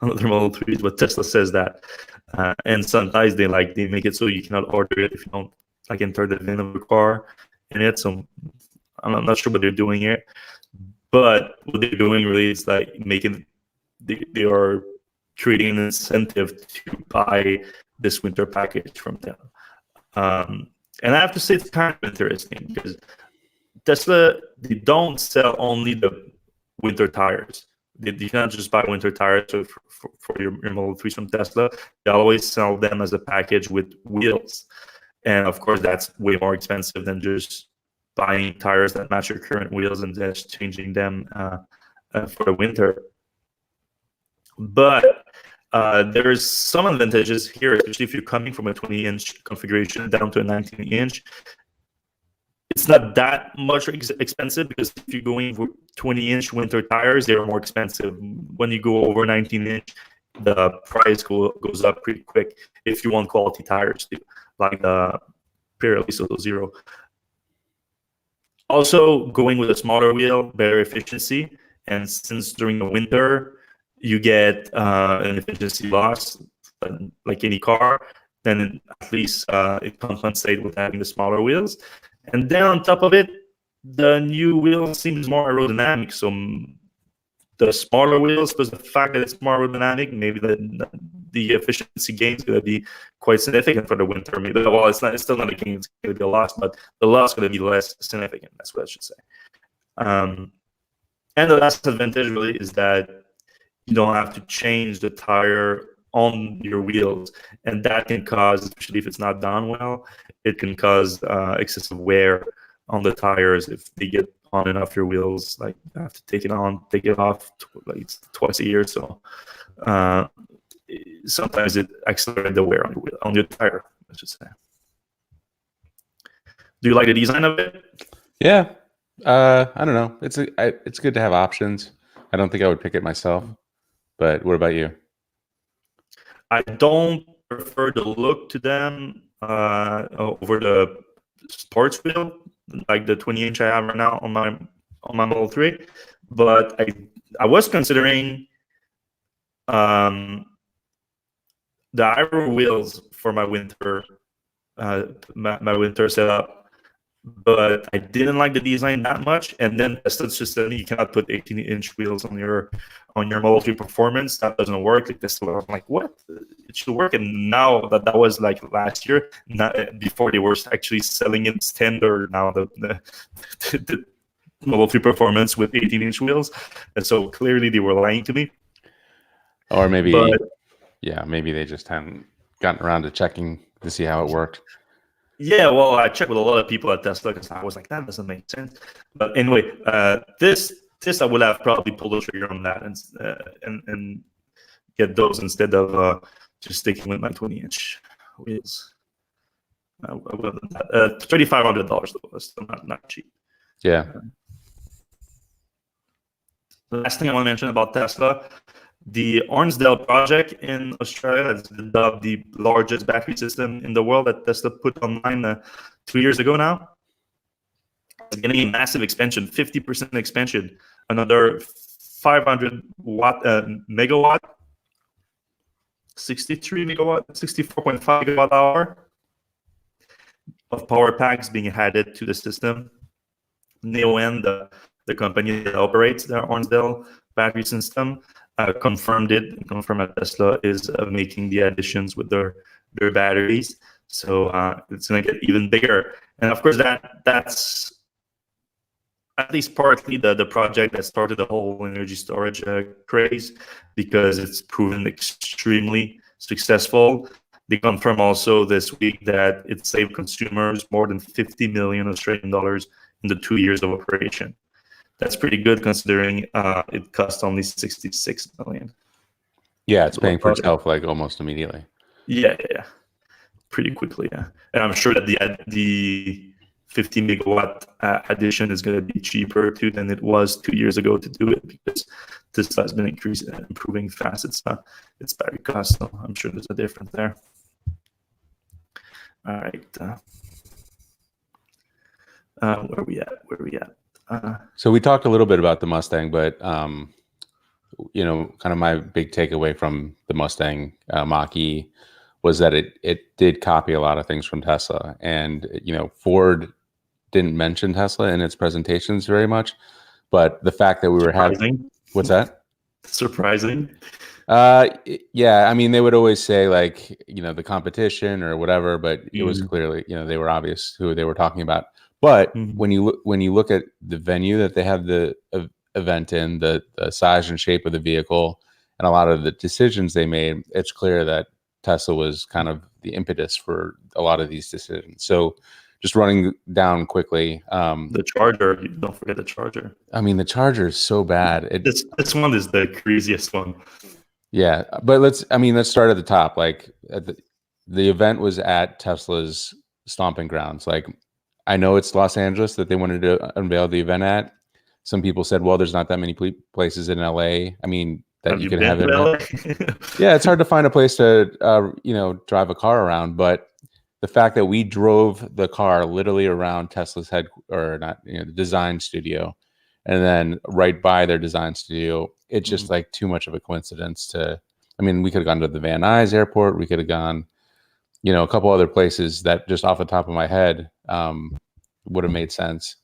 on other Model 3s, but Tesla says that. And sometimes they make it so you cannot order it if you don't enter the VIN of the car in it. So I'm not sure what they're doing here, but what they're doing really is they are creating an incentive to buy this winter package from them. And I have to say it's kind of interesting because Tesla, they don't sell only the winter tires. You can't just buy winter tires for your Model 3s from Tesla. They always sell them as a package with wheels. And of course, that's way more expensive than just buying tires that match your current wheels and just changing them for the winter. But there's some advantages here, especially if you're coming from a 20-inch configuration down to a 19-inch. It's not that much expensive because if you're going with 20-inch winter tires, they're more expensive. When you go over 19-inch, the price goes up pretty quick if you want quality tires too, like the Pirelli Soto Zero. Also, going with a smaller wheel, better efficiency. And since during the winter, you get an efficiency loss, like any car, then at least it compensates with having the smaller wheels. And then on top of it, the new wheel seems more aerodynamic. So the smaller wheels, plus the fact that it's more aerodynamic, maybe the efficiency gain is going to be quite significant for the winter. Maybe, well, it's still not a gain; it's going to be a loss, but the loss is going to be less significant. That's what I should say. And the last advantage really is that you don't have to change the tire on your wheels, and that can cause, especially if it's not done well, it can cause excessive wear on the tires if they get on and off your wheels. Like you have to take it on, take it off like twice a year. So sometimes it accelerates the wear on your wheel, on your tire, I should say. Do you like the design of it? Yeah. I don't know. It's good to have options. I don't think I would pick it myself. But what about you? I don't prefer the look to them over the sports wheel, like the 20-inch I have right now on my Model 3. But I was considering the Iron wheels for my winter my winter setup. But I didn't like the design that much, and then Tesla just said you cannot put 18-inch wheels on your Model 3 Performance. That doesn't work. Like this, I'm like, what? It should work. And now that was like last year, before they were actually selling it standard. Now the Model 3 Performance with 18-inch wheels, and so clearly they were lying to me. Or maybe, maybe they just hadn't gotten around to checking to see how it worked. Yeah, well, I checked with a lot of people at Tesla because I was like, that doesn't make sense. But anyway, this I would have probably pulled the trigger on that and get those instead of just sticking with my 20-inch wheels. I would have done that. $3,500 though, still not cheap. Yeah. The last thing I want to mention about Tesla, the Ornsdale project in Australia is dubbed the largest battery system in the world that Tesla put online 2 years ago now. It's getting a massive expansion, 50% expansion, another 500 megawatt, 63 megawatt, 64.5 gigawatt hour of power packs being added to the system. Neoen, the company that operates the Ornsdale battery system, confirmed that Tesla is making the additions with their batteries. So it's going to get even bigger. And of course, that's at least partly the project that started the whole energy storage craze, because it's proven extremely successful. They confirm also this week that it saved consumers more than 50 million Australian dollars in the 2 years of operation. That's pretty good considering it cost only 66 million. Yeah, it's paying for itself like almost immediately. Yeah, pretty quickly. Yeah, and I'm sure that the 50 megawatt addition is going to be cheaper too than it was 2 years ago to do it, because this has been improving fast. It's battery cost, so I'm sure there's a difference there. All right, where are we at? So we talked a little bit about the Mustang, but kind of my big takeaway from the Mustang Mach E was that it did copy a lot of things from Tesla, and Ford didn't mention Tesla in its presentations very much, but the fact that we were having what's that? Surprising. Yeah, I mean, they would always say like the competition or whatever, but it was clearly they were obvious who they were talking about. But when you look at the venue that they have the event in, the size and shape of the vehicle, and a lot of the decisions they made, it's clear that Tesla was kind of the impetus for a lot of these decisions. So just running down quickly. The Charger, don't forget the Charger. I mean, the Charger is so bad. This one is the craziest one. Yeah, but let's start at the top. Like the event was at Tesla's stomping grounds. Like, I know it's Los Angeles that they wanted to unveil the event at. Some people said, well, there's not that many places in LA. I mean, that you can have it. Yeah, it's hard to find a place to, drive a car around. But the fact that we drove the car literally around Tesla's the design studio, and then right by their design studio, it's just like too much of a coincidence we could have gone to the Van Nuys airport. We could have gone, a couple other places that just off the top of my head would have made sense.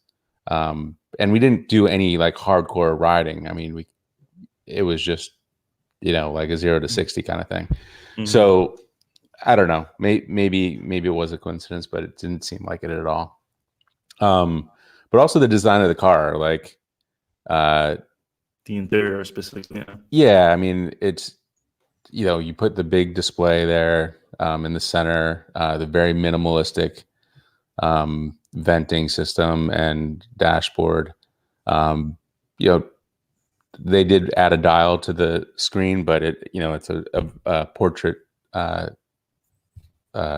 And we didn't do any like hardcore riding. I mean, it was just, like a 0 to 60 kind of thing. So I don't know, maybe it was a coincidence, but it didn't seem like it at all. But also the design of the car, like the interior specifically. Yeah, I mean, it's, you put the big display there in the center, the very minimalistic venting system and dashboard. You know, they did add a dial to the screen, but it's a portrait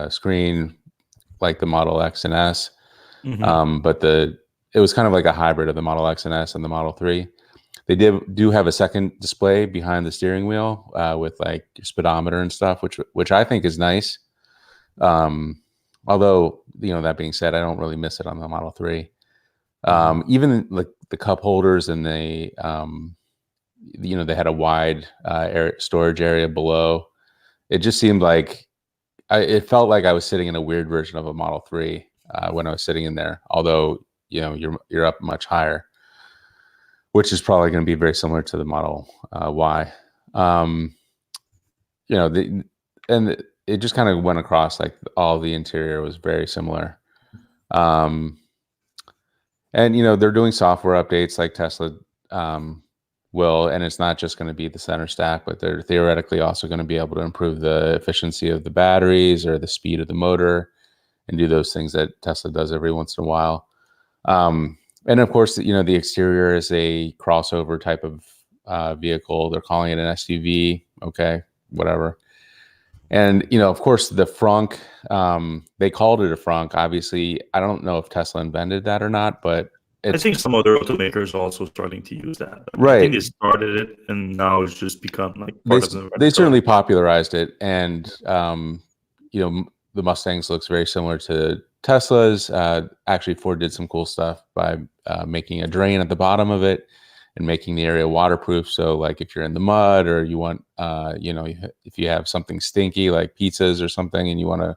screen like the Model X and S. But it was kind of like a hybrid of the Model X and S and the Model 3. They do have a second display behind the steering wheel with like your speedometer and stuff, which I think is nice. Although, that being said, I don't really miss it on the Model 3. Even like the cup holders and they had a wide storage area below. It just seemed like it felt like I was sitting in a weird version of a Model 3 when I was sitting in there. Although, you're up much higher, which is probably going to be very similar to the Model Y. And it just kind of went across like all the interior was very similar. And they're doing software updates like Tesla will, and it's not just going to be the center stack, but they're theoretically also going to be able to improve the efficiency of the batteries or the speed of the motor and do those things that Tesla does every once in a while. And of course, the exterior is a crossover type of vehicle. They're calling it an SUV. Okay, whatever. And, of course, the frunk, they called it a frunk. Obviously, I don't know if Tesla invented that or not, but I think some other automakers are also starting to use that. Right. I think they started it, and now it's just become like part of the. They certainly popularized it, and the Mustangs looks very similar to Tesla's. Actually, Ford did some cool stuff by making a drain at the bottom of it and making the area waterproof. So, like if you're in the mud or you want, if you have something stinky like pizzas or something, and you want to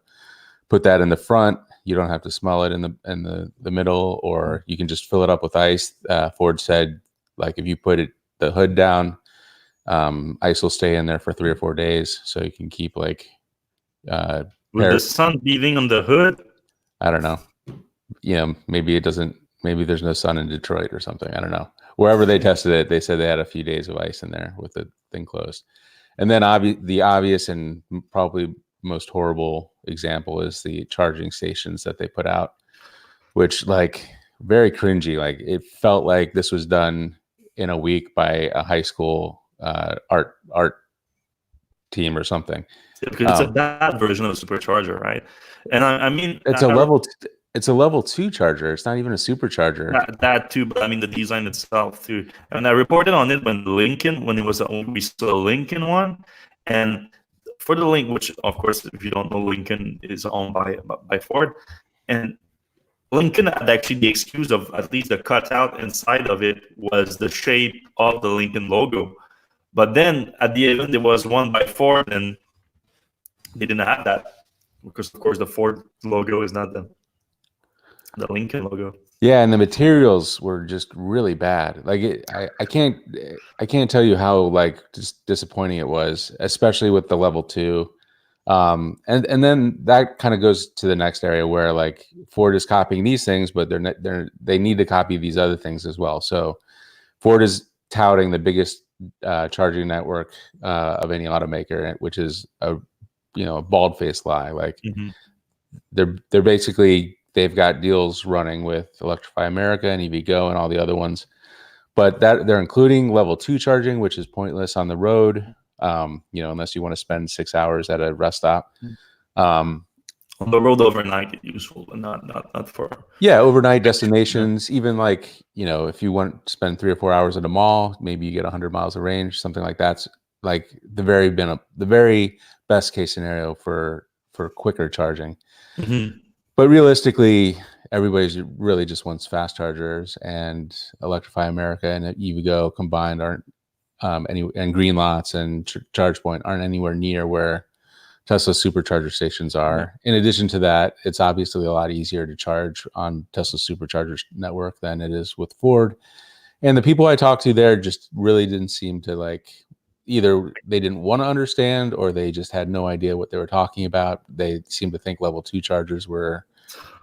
put that in the front, you don't have to smell it in the middle, or you can just fill it up with ice. Ford said, like if you put the hood down, ice will stay in there for 3 or 4 days, so you can keep like. With the sun beating on the hood, I don't know. Maybe it doesn't. Maybe there's no sun in Detroit or something. I don't know. Wherever they tested it, they said they had a few days of ice in there with the thing closed. And then the obvious and probably most horrible example is the charging stations that they put out, which like very cringy. Like it felt like this was done in a week by a high school art team or something. Because it's a bad version of a supercharger, right? And I mean, it's a level 2 charger. It's not even a supercharger. That too, but I mean the design itself too. And I reported on it when it was we saw a Lincoln one, and for the Lincoln, which of course, if you don't know, Lincoln is owned by Ford, and Lincoln had actually the excuse of at least the cutout inside of it was the shape of the Lincoln logo, but then at the event there was one by Ford, and they didn't have that because of course the Ford logo is not the Lincoln logo. Yeah, and the materials were just really bad. Like I can't tell you how like just disappointing it was, especially with the level 2. And then that kind of goes to the next area where like Ford is copying these things, but they need to copy these other things as well. So Ford is touting the biggest charging network of any automaker, which is a bald-faced lie. Like they're basically. They've got deals running with Electrify America and EVgo and all the other ones, but that they're including level 2 charging, which is pointless on the road, unless you want to spend 6 hours at a rest stop. On the road overnight, it's useful, but not for overnight destinations. Even like if you want to spend 3 or 4 hours at a mall, maybe you get 100 miles of range, something like that's like the very best case scenario for quicker charging. But realistically, everybody's really just wants fast chargers, and Electrify America and EVgo combined aren't and Green Lots and ChargePoint aren't anywhere near where Tesla supercharger stations are. In addition to that, it's obviously a lot easier to charge on Tesla's supercharger network than it is with Ford. And the people I talked to there just really didn't seem to like. Either they didn't want to understand or they just had no idea what they were talking about. They seemed to think level 2 chargers were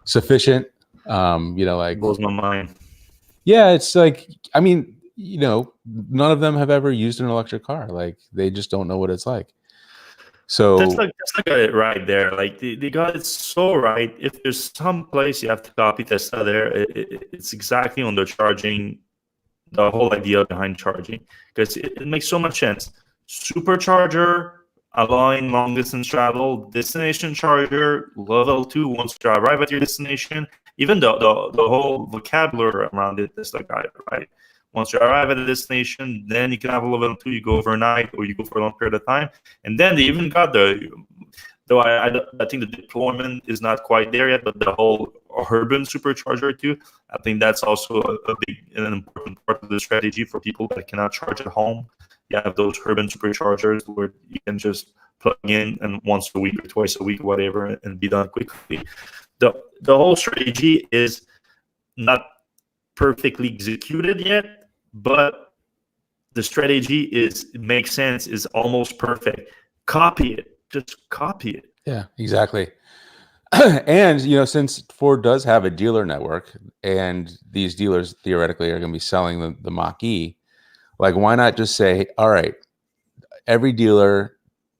sufficient. Like blows my mind. Yeah, it's like, I mean, none of them have ever used an electric car. Like they just don't know what it's like. So that's like got it right there. Like they got it so right. If there's some place you have to copy Tesla there, it's exactly on the charging the whole idea behind charging, because it makes so much sense. Supercharger allowing long distance travel, destination charger level 2 once you arrive at your destination. Even the whole vocabulary around it is like, right? Once you arrive at a destination, then you can have a level 2, you go overnight or you go for a long period of time. And then they even got though I think the deployment is not quite there yet, but the whole urban supercharger too, I think that's also a big and an important part of the strategy for people that cannot charge at home. You have those urban superchargers where you can just plug in and once a week or twice a week, whatever, and be done quickly. The whole strategy is not perfectly executed yet, but the strategy it makes sense, is almost perfect. Copy it. Just copy it. Yeah, exactly. And, since Ford does have a dealer network and these dealers theoretically are going to be selling the Mach E, like, why not just say, all right, every dealer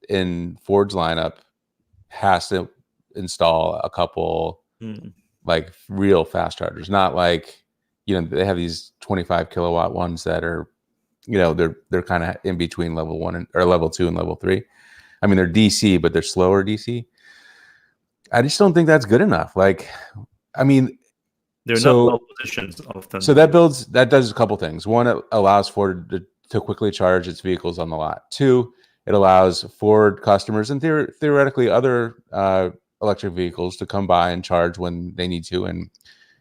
in Ford's lineup has to install a couple like real fast chargers, not like, they have these 25 kilowatt ones that are, they're kind of in between level 1 or level 2 and level 3. I mean, they're DC, but they're slower DC. I just don't think that's good enough. Like, I mean, they're not well positioned often. So that does a couple things. One, it allows Ford to quickly charge its vehicles on the lot. Two, it allows Ford customers and theoretically other electric vehicles to come by and charge when they need to. And,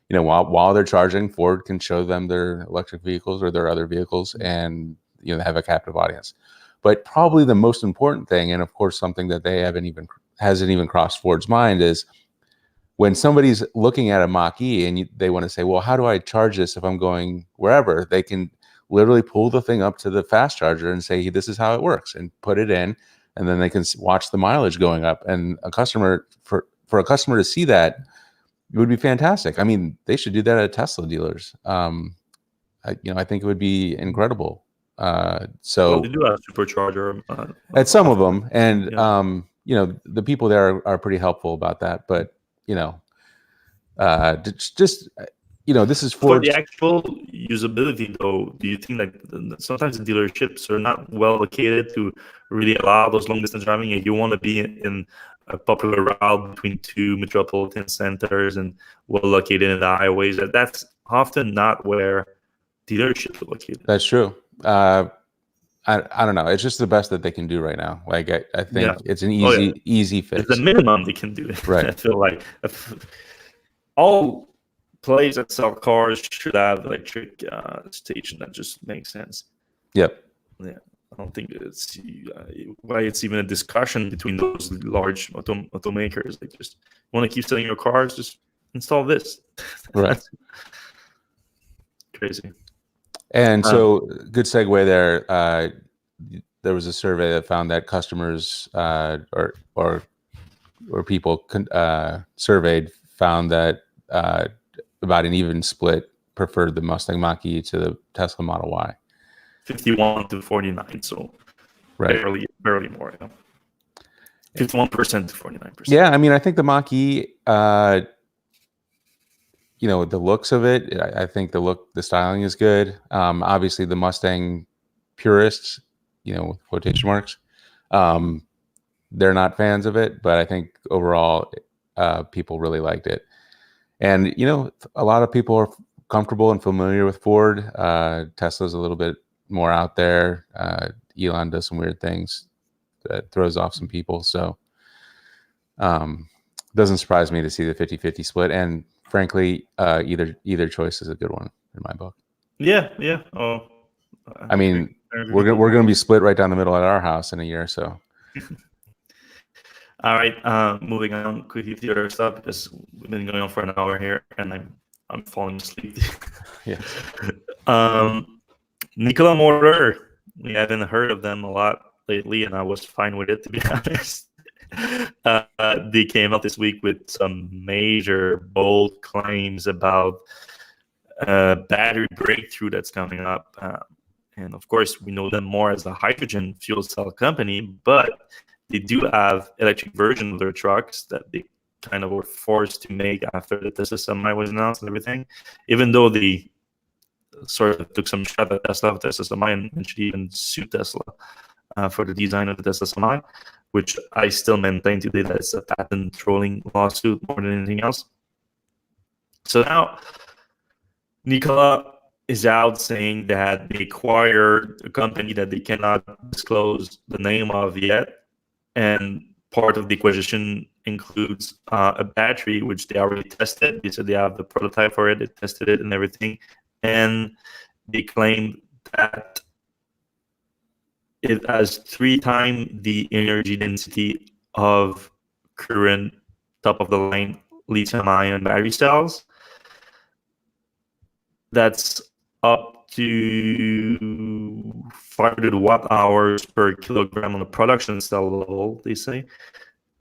while they're charging, Ford can show them their electric vehicles or their other vehicles and, have a captive audience. But probably the most important thing, and of course something that they hasn't even crossed Ford's mind, is when somebody's looking at a Mach E and they want to say, well, how do I charge this if I'm going wherever? They can literally pull the thing up to the fast charger and say, this is how it works, and put it in, and then they can watch the mileage going up. And for a customer to see that, it would be fantastic. I mean, they should do that at Tesla dealers. I think it would be incredible. So they do have supercharger at some of them, and the people there are pretty helpful about that. But this is for the actual usability, though. Do you think that sometimes the dealerships are not well located to really allow those long distance driving? If you want to be in a popular route between two metropolitan centers and well located in the highways, that's often not where dealerships are located. That's true. I don't know. It's just the best that they can do right now. Like I think it's an easy fix. It's the minimum they can do. Right. I feel like all places that sell cars should have electric station. That just makes sense. Yep. Yeah. I don't think it's why it's even a discussion between those large automakers. Like, just want to keep selling your cars, just install this. Right. Crazy. And so, good segue there. There was a survey that found that customers or people surveyed found that about an even split preferred the Mustang Mach E to the Tesla Model Y. 51 to 49, so right. barely more. 51% to 49%. Yeah, I mean, I think the Mach E, the looks of it, I think the styling is good. Obviously, the Mustang purists, with quotation marks, they're not fans of it, but I think overall, people really liked it. And, a lot of people are comfortable and familiar with Ford. Tesla's a little bit more out there. Elon does some weird things that throws off some people. So doesn't surprise me to see the 50-50 split. And frankly, either choice is a good one in my book. Yeah. Oh, I mean, we're going to be split right down the middle at our house in a year or so. All right, moving on quickly to the other stuff, because we've been going on for an hour here, and I'm falling asleep. Yeah. Nikola Motor, we haven't heard of them a lot lately, and I was fine with it, to be honest. They came out this week with some major, bold claims about battery breakthrough that's coming up. And of course, we know them more as a hydrogen fuel cell company, but they do have electric version of their trucks that they kind of were forced to make after the Tesla Semi was announced and everything. Even though they sort of took some shot at Tesla, Tesla Semi, and should even sue Tesla for the design of the Tesla Semi, which I still maintain today that it's a patent trolling lawsuit more than anything else. So now Nikola is out saying that they acquired a company that they cannot disclose the name of yet, and part of the acquisition includes a battery which they already tested. They said they have the prototype for it, they tested it and everything, and they claimed that it has 3 times the energy density of current top-of-the-line lithium-ion battery cells. That's up to 500 watt-hours per kilogram on the production cell level, they say.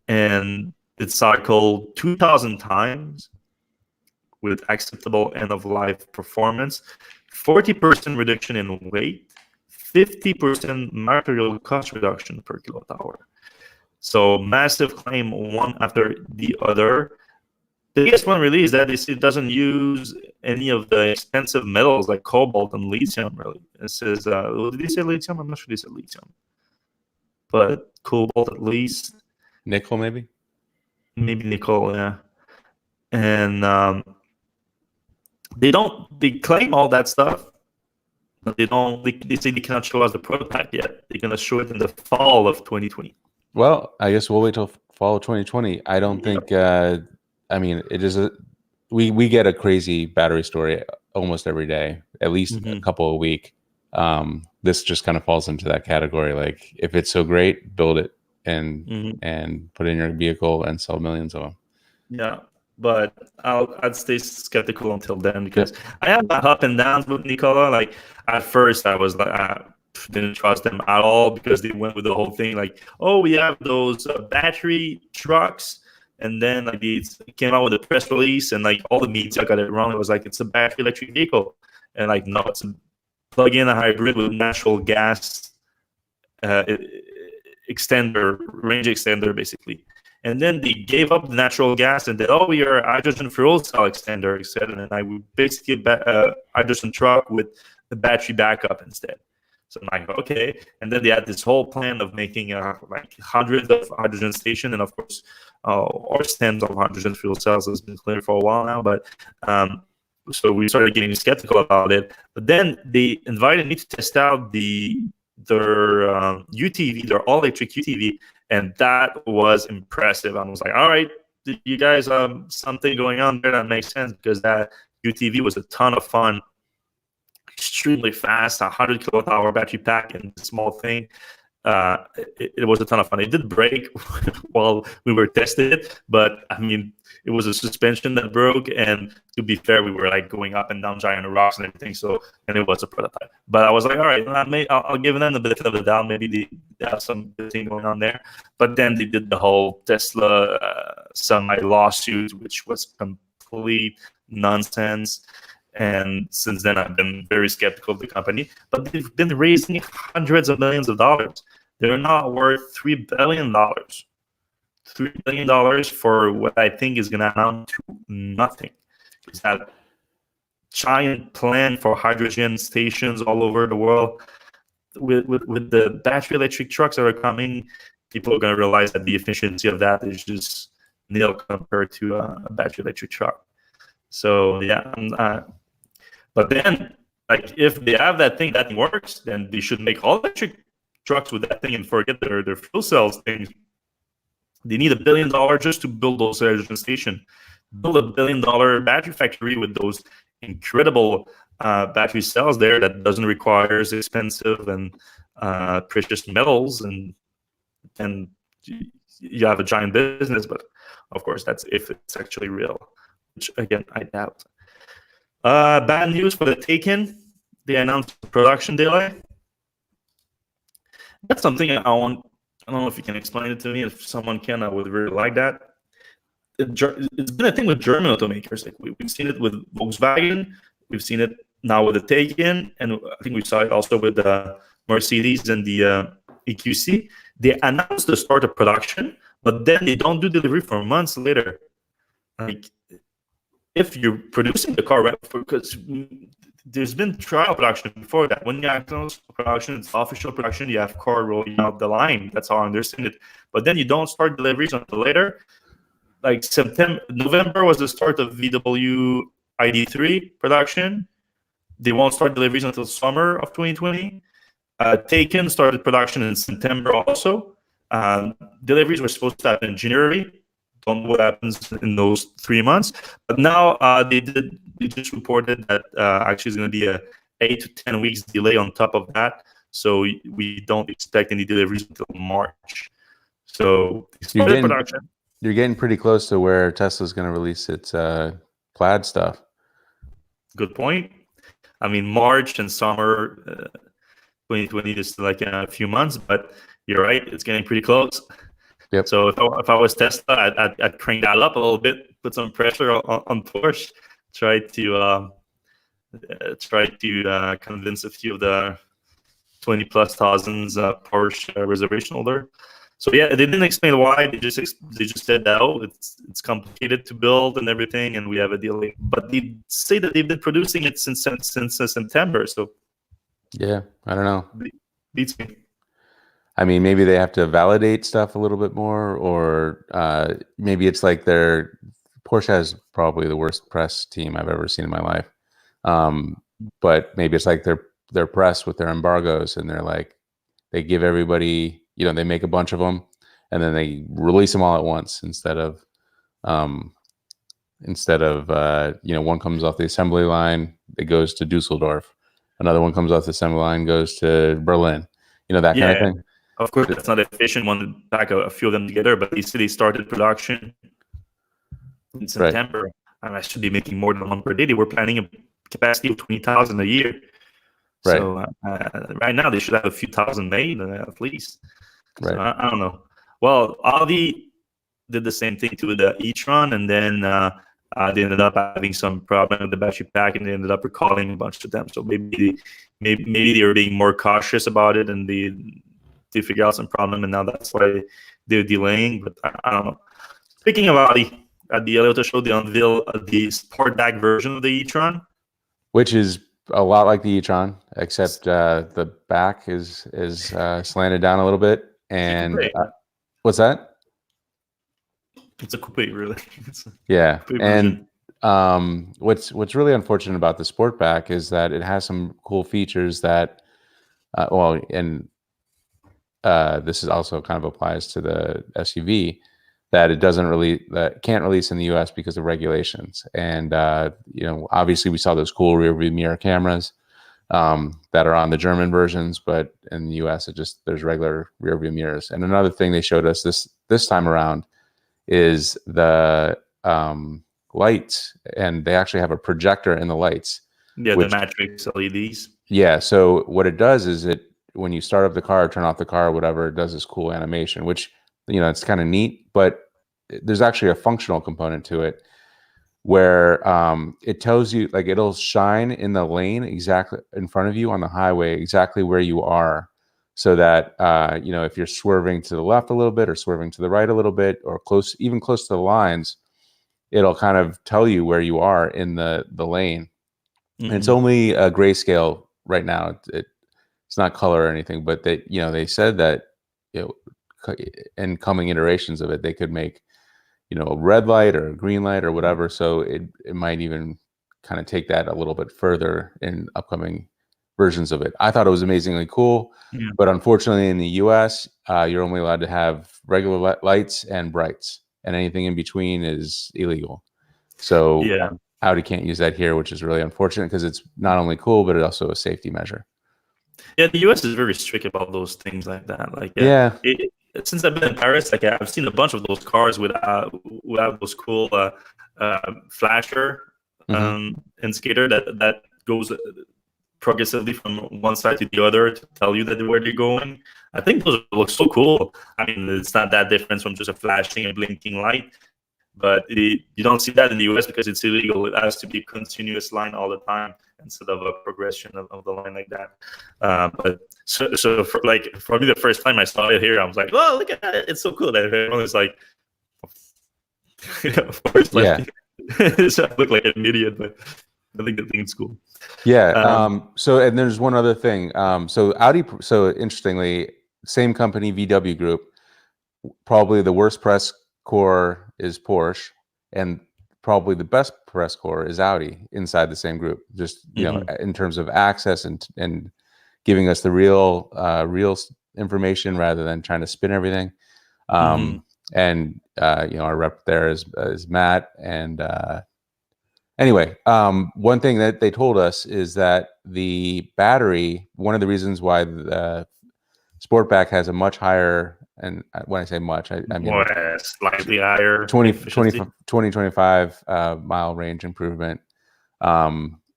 And it's cycled 2,000 times with acceptable end-of-life performance, 40% reduction in weight, 50% material cost reduction per kilowatt-hour. So massive claim, one after the other. The biggest one really is that it doesn't use any of the expensive metals like cobalt and lithium, really. It says, did they say lithium? I'm not sure they said lithium. But cobalt at least. Nickel, maybe? Maybe nickel, yeah. And they claim all that stuff, but they say they cannot show us the prototype yet. They're going to show it in the fall of 2020. Well, I guess we'll wait till fall of 2020. I don't think, I mean, it is we get a crazy battery story almost every day, at least a couple a week. This just kind of falls into that category. Like, if it's so great, build it and put it in your vehicle and sell millions of them. Yeah, but I'd stay skeptical until then, because I have that up and downs with Nikola. Like, at first I was like, I didn't trust them at all, because they went with the whole thing like, oh, we have those battery trucks. And then like they came out with a press release, and like all the media got it wrong. It was like, it's a battery electric vehicle, and like, no, it's a plug-in hybrid with natural gas extender, range extender, basically. And then they gave up the natural gas and said, oh, we are a hydrogen fuel cell extender, etc. And I would basically hydrogen truck with the battery backup instead. So I'm like, okay. And then they had this whole plan of making like hundreds of hydrogen stations, and of course, or stands of hydrogen fuel cells has been clear for a while now. But so we started getting skeptical about it. But then they invited me to test out their UTV, their all-electric UTV, and that was impressive. I was like, all right, you guys have something going on there that makes sense, because that UTV was a ton of fun. Extremely fast, 100 kilowatt-hour battery pack, and small thing. It was a ton of fun. It did break while we were testing it, but I mean, it was a suspension that broke, and to be fair, we were like going up and down giant rocks and everything. So, and it was a prototype. But I was like, all right, I'll give them the benefit of the doubt. Maybe they have some good thing going on there. But then they did the whole Tesla Semi lawsuit, which was complete nonsense. And since then, I've been very skeptical of the company. But they've been raising hundreds of millions of dollars. They're not worth $3 billion. $3 billion for what I think is going to amount to nothing. It's that giant plan for hydrogen stations all over the world. With the battery electric trucks that are coming, people are going to realize that the efficiency of that is just nil compared to a battery electric truck. So, yeah, but then, like, if they have that thing that works, then they should make all electric trucks with that thing and forget their fuel cells things. They need $1 billion just to build those hydrogen stations. Build $1 billion battery factory with those incredible battery cells there that doesn't require expensive and precious metals, and you have a giant business. But of course, that's if it's actually real, which again I doubt. Bad news for the Taken. They announced a production delay. That's something I don't know if you can explain it to me. If someone can, I would really like that. It's been a thing with German automakers. Like we've seen it with Volkswagen. We've seen it now with the Taken, and I think we saw it also with the Mercedes and the EQC. They announced the start of production, but then they don't do delivery for months later. Like, if you're producing the car, right, because there's been trial production before that. When you have production, it's official production. You have car rolling out the line. That's how I understand it. But then you don't start deliveries until later. Like November was the start of VW ID3 production. They won't start deliveries until summer of 2020. Taken started production in September also. Deliveries were supposed to happen in January. Don't know what happens in those 3 months. But now they just reported that actually it's going to be a 8 to 10 weeks delay on top of that. So we don't expect any deliveries until March. So they started production. You're getting pretty close to where Tesla's going to release its plaid stuff. Good point. I mean, March and summer 2020 is like a few months, but you're right. It's getting pretty close. Yep. So if I was Tesla, I'd crank that up a little bit, put some pressure on Porsche, try to convince a few of the 20+ thousands Porsche reservation holder. So yeah, they didn't explain why. They just said that it's complicated to build and everything, and we have a delay. But they say that they've been producing it since September. So yeah, I don't know. Beats me. I mean, maybe they have to validate stuff a little bit more, or maybe it's like Porsche has probably the worst press team I've ever seen in my life. But maybe it's like their press with their embargoes, and they're like, they give everybody, they make a bunch of them, and then they release them all at once instead of one comes off the assembly line, it goes to Dusseldorf. Another one comes off the assembly line, goes to Berlin. That kind of thing. Of course, that's not efficient. One to pack a few of them together, but they started production in September, right. And I should be making more than one per day. They were planning a capacity of 20,000 a year. Right. So right now they should have a few thousand made at least. Right. So I don't know. Well, Audi did the same thing to the e-tron, and then they ended up having some problem with the battery pack, and they ended up recalling a bunch of them. So maybe they were being more cautious about it, and they figure out some problem, and now that's why they're delaying. But I don't know. Speaking of Audi, at the Auto Show, they unveiled the Sportback version of the e-tron, which is a lot like the e-tron, except the back is slanted down a little bit. And what's that? It's a coupe, really. Yeah, and what's really unfortunate about the Sportback is that it has some cool features that, this is also kind of applies to the SUV, that that can't release in the US because of regulations. And obviously we saw those cool rear view mirror cameras that are on the German versions, but in the US there's regular rear view mirrors. And another thing they showed us this time around is the lights, and they actually have a projector in the lights. Yeah, the matrix LEDs. Yeah, so what it does is when you start up the car, turn off the car, whatever, it does this cool animation, which, it's kind of neat, but there's actually a functional component to it where it tells you, like, it'll shine in the lane exactly in front of you on the highway, exactly where you are, so that, if you're swerving to the left a little bit or swerving to the right a little bit or even close to the lines, it'll kind of tell you where you are in the lane. Mm-hmm. And it's only a grayscale right now. It's not color or anything, but they said that in coming iterations of it, they could make a red light or a green light or whatever. So it might even kind of take that a little bit further in upcoming versions of it. I thought it was amazingly cool, but unfortunately in the US, you're only allowed to have regular lights and brights, and anything in between is illegal. So Audi can't use that here, which is really unfortunate because it's not only cool, but it's also a safety measure. Yeah, the US is very strict about those things like that. Like, since I've been in Paris, like, I've seen a bunch of those cars with those cool flasher indicator that goes progressively from one side to the other to tell you where they're going. I think those look so cool. I mean, it's not that different from just a flashing and blinking light, but you don't see that in the US because it's illegal. It has to be a continuous line all the time instead of a progression of the line like that. But so for me, the first time I saw it here, I was like, "Oh, look at it! It's so cool!" And everyone was like, "Of course, so I look like an idiot." But I think it's cool. Yeah. So, and there's one other thing. So Audi. So interestingly, same company, VW Group. Probably the worst press corps is Porsche, and probably the best press corps is Audi inside the same group. Just in terms of access and giving us the real information rather than trying to spin everything. And our rep there is Matt. And anyway, one thing that they told us is that the battery, one of the reasons why the Sportback has a much higher, and when I say much, I mean slightly higher 25 mile range improvement,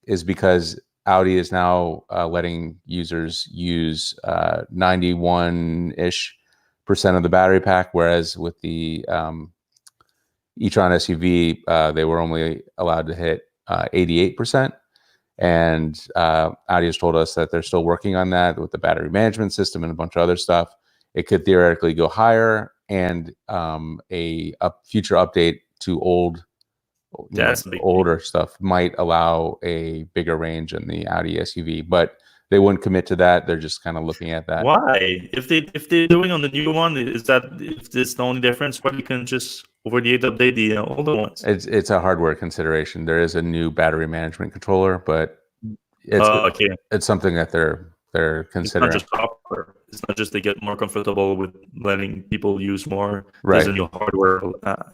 is because Audi is now letting users use 91-ish% of the battery pack, whereas with the e-tron SUV, they were only allowed to hit 88%. And Audi has told us that they're still working on that with the battery management system and a bunch of other stuff. It could theoretically go higher, and a future update to older stuff might allow a bigger range in the Audi SUV, but they wouldn't commit to that. They're just kind of looking at that. Why? If they're doing on the new one, if this the only difference, why you can just over the update the older ones? It's a hardware consideration. There is a new battery management controller, but it's something that they're considering. It's not just software. It's not just they get more comfortable with letting people use more. Right. There's a new hardware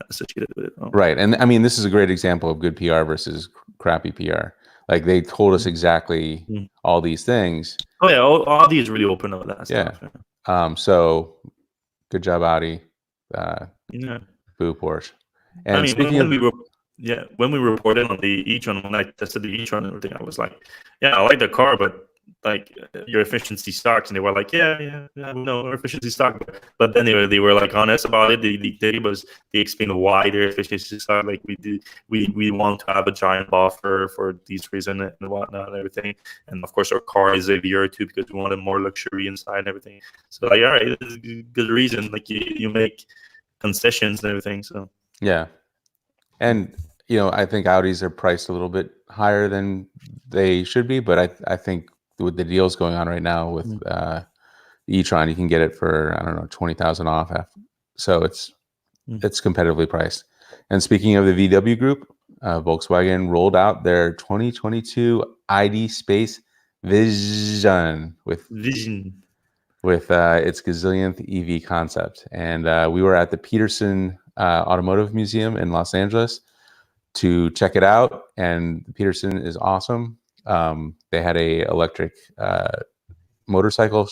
associated with it. Right. And I mean, this is a great example of good PR versus crappy PR. Like, they told us exactly all these things. Oh yeah, all these really open up that stuff. Yeah. So good job, Audi. Boo Porsche. And I mean, when we reported on the e-tron, when I tested the e-tron and everything, I was like, yeah, I like the car, but like your efficiency sucks. And they were like, yeah, no, our efficiency sucks. But then they were like honest about it. They explained why their efficiency sucks. Like, we want to have a giant buffer for these reasons and whatnot and everything. And of course, our car is heavier too because we wanted more luxury inside and everything. So like, all right, this is a good reason. Like, you make concessions and everything. So yeah. And I think Audis are priced a little bit higher than they should be, but I think with the deals going on right now with e-tron, you can get it for, I don't know, 20,000 off. So it's competitively priced. And speaking of the VW group, Volkswagen rolled out their 2022 ID Space Vision with its gazillionth EV concept. And we were at the Peterson Automotive Museum in Los Angeles to check it out. And Peterson is awesome. They had a electric motorcycle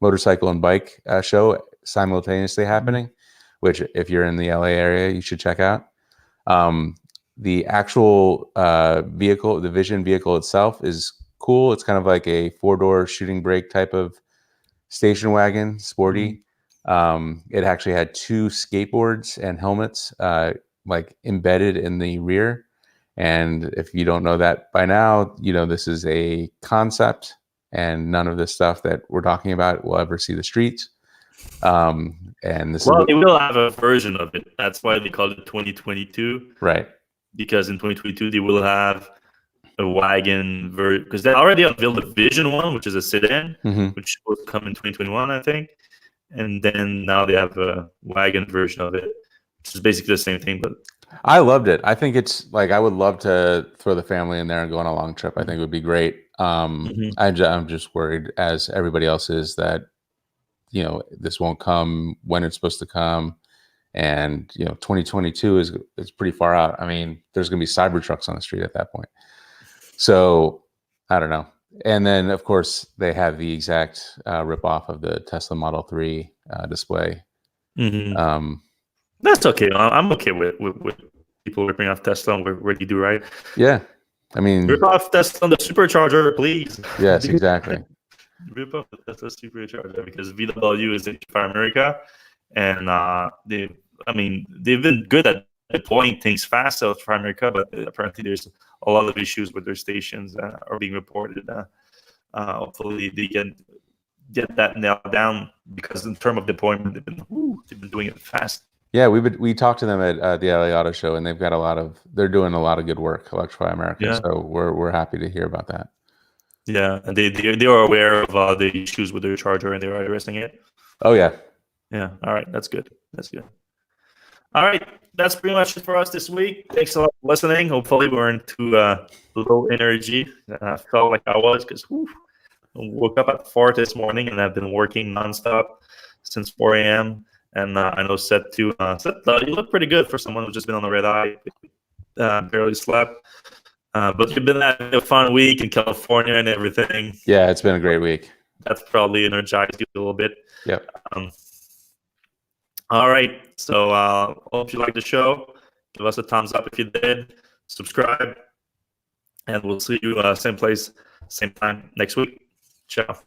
and bike show simultaneously happening, which if you're in the LA area, you should check out. The actual vehicle, the Vision vehicle itself, is cool. It's kind of like a 4-door shooting brake type of station wagon, sporty. It actually had 2 skateboards and helmets like embedded in the rear. And if you don't know that by now, this is a concept, and none of this stuff that we're talking about will ever see the streets. And this they will have a version of it. That's why they call it 2022. Right. Because in 2022, they will have a wagon version, because they already unveiled the Vision one, which is a sedan, which is supposed to come in 2021, I think. And then now they have a wagon version of it, which is basically the same thing. But I loved it. I think it's like, I would love to throw the family in there and go on a long trip. I think it would be great. I'm just worried, as everybody else is, that this won't come when it's supposed to come. And 2022 is pretty far out. I mean, there's going to be Cybertrucks on the street at that point. So I don't know. And then, of course, they have the exact ripoff of the Tesla Model 3 display. That's okay. I'm okay with people ripping off Tesla and what you do, right? Yeah. I mean, rip off Tesla on the supercharger, please. Yes, exactly. Rip off the Tesla supercharger, because VW is in America, and they've been good at deploying things fast out for America, but apparently there's a lot of issues with their stations are being reported. Hopefully they get that nailed down, because in terms of deployment, they've been doing it fast. Yeah, we talked to them at the LA Auto Show, and they're doing a lot of good work, Electrify America. Yeah. So we're happy to hear about that. Yeah, and they are aware of the issues with their charger, and they are addressing it. Oh yeah. Yeah. All right, that's good. That's good. All right, that's pretty much it for us this week. Thanks a lot for listening. Hopefully, we weren't too low energy. I felt like I was because I woke up at 4 this morning, and I've been working nonstop since 4 a.m. And I know Seth too. Seth, you look pretty good for someone who's just been on the red eye, barely slept. But you've been having a fun week in California and everything. Yeah, it's been a great week. That's probably energized you a little bit. Yep. All right. So hope you liked the show. Give us a thumbs up if you did. Subscribe. And we'll see you same place, same time next week. Ciao.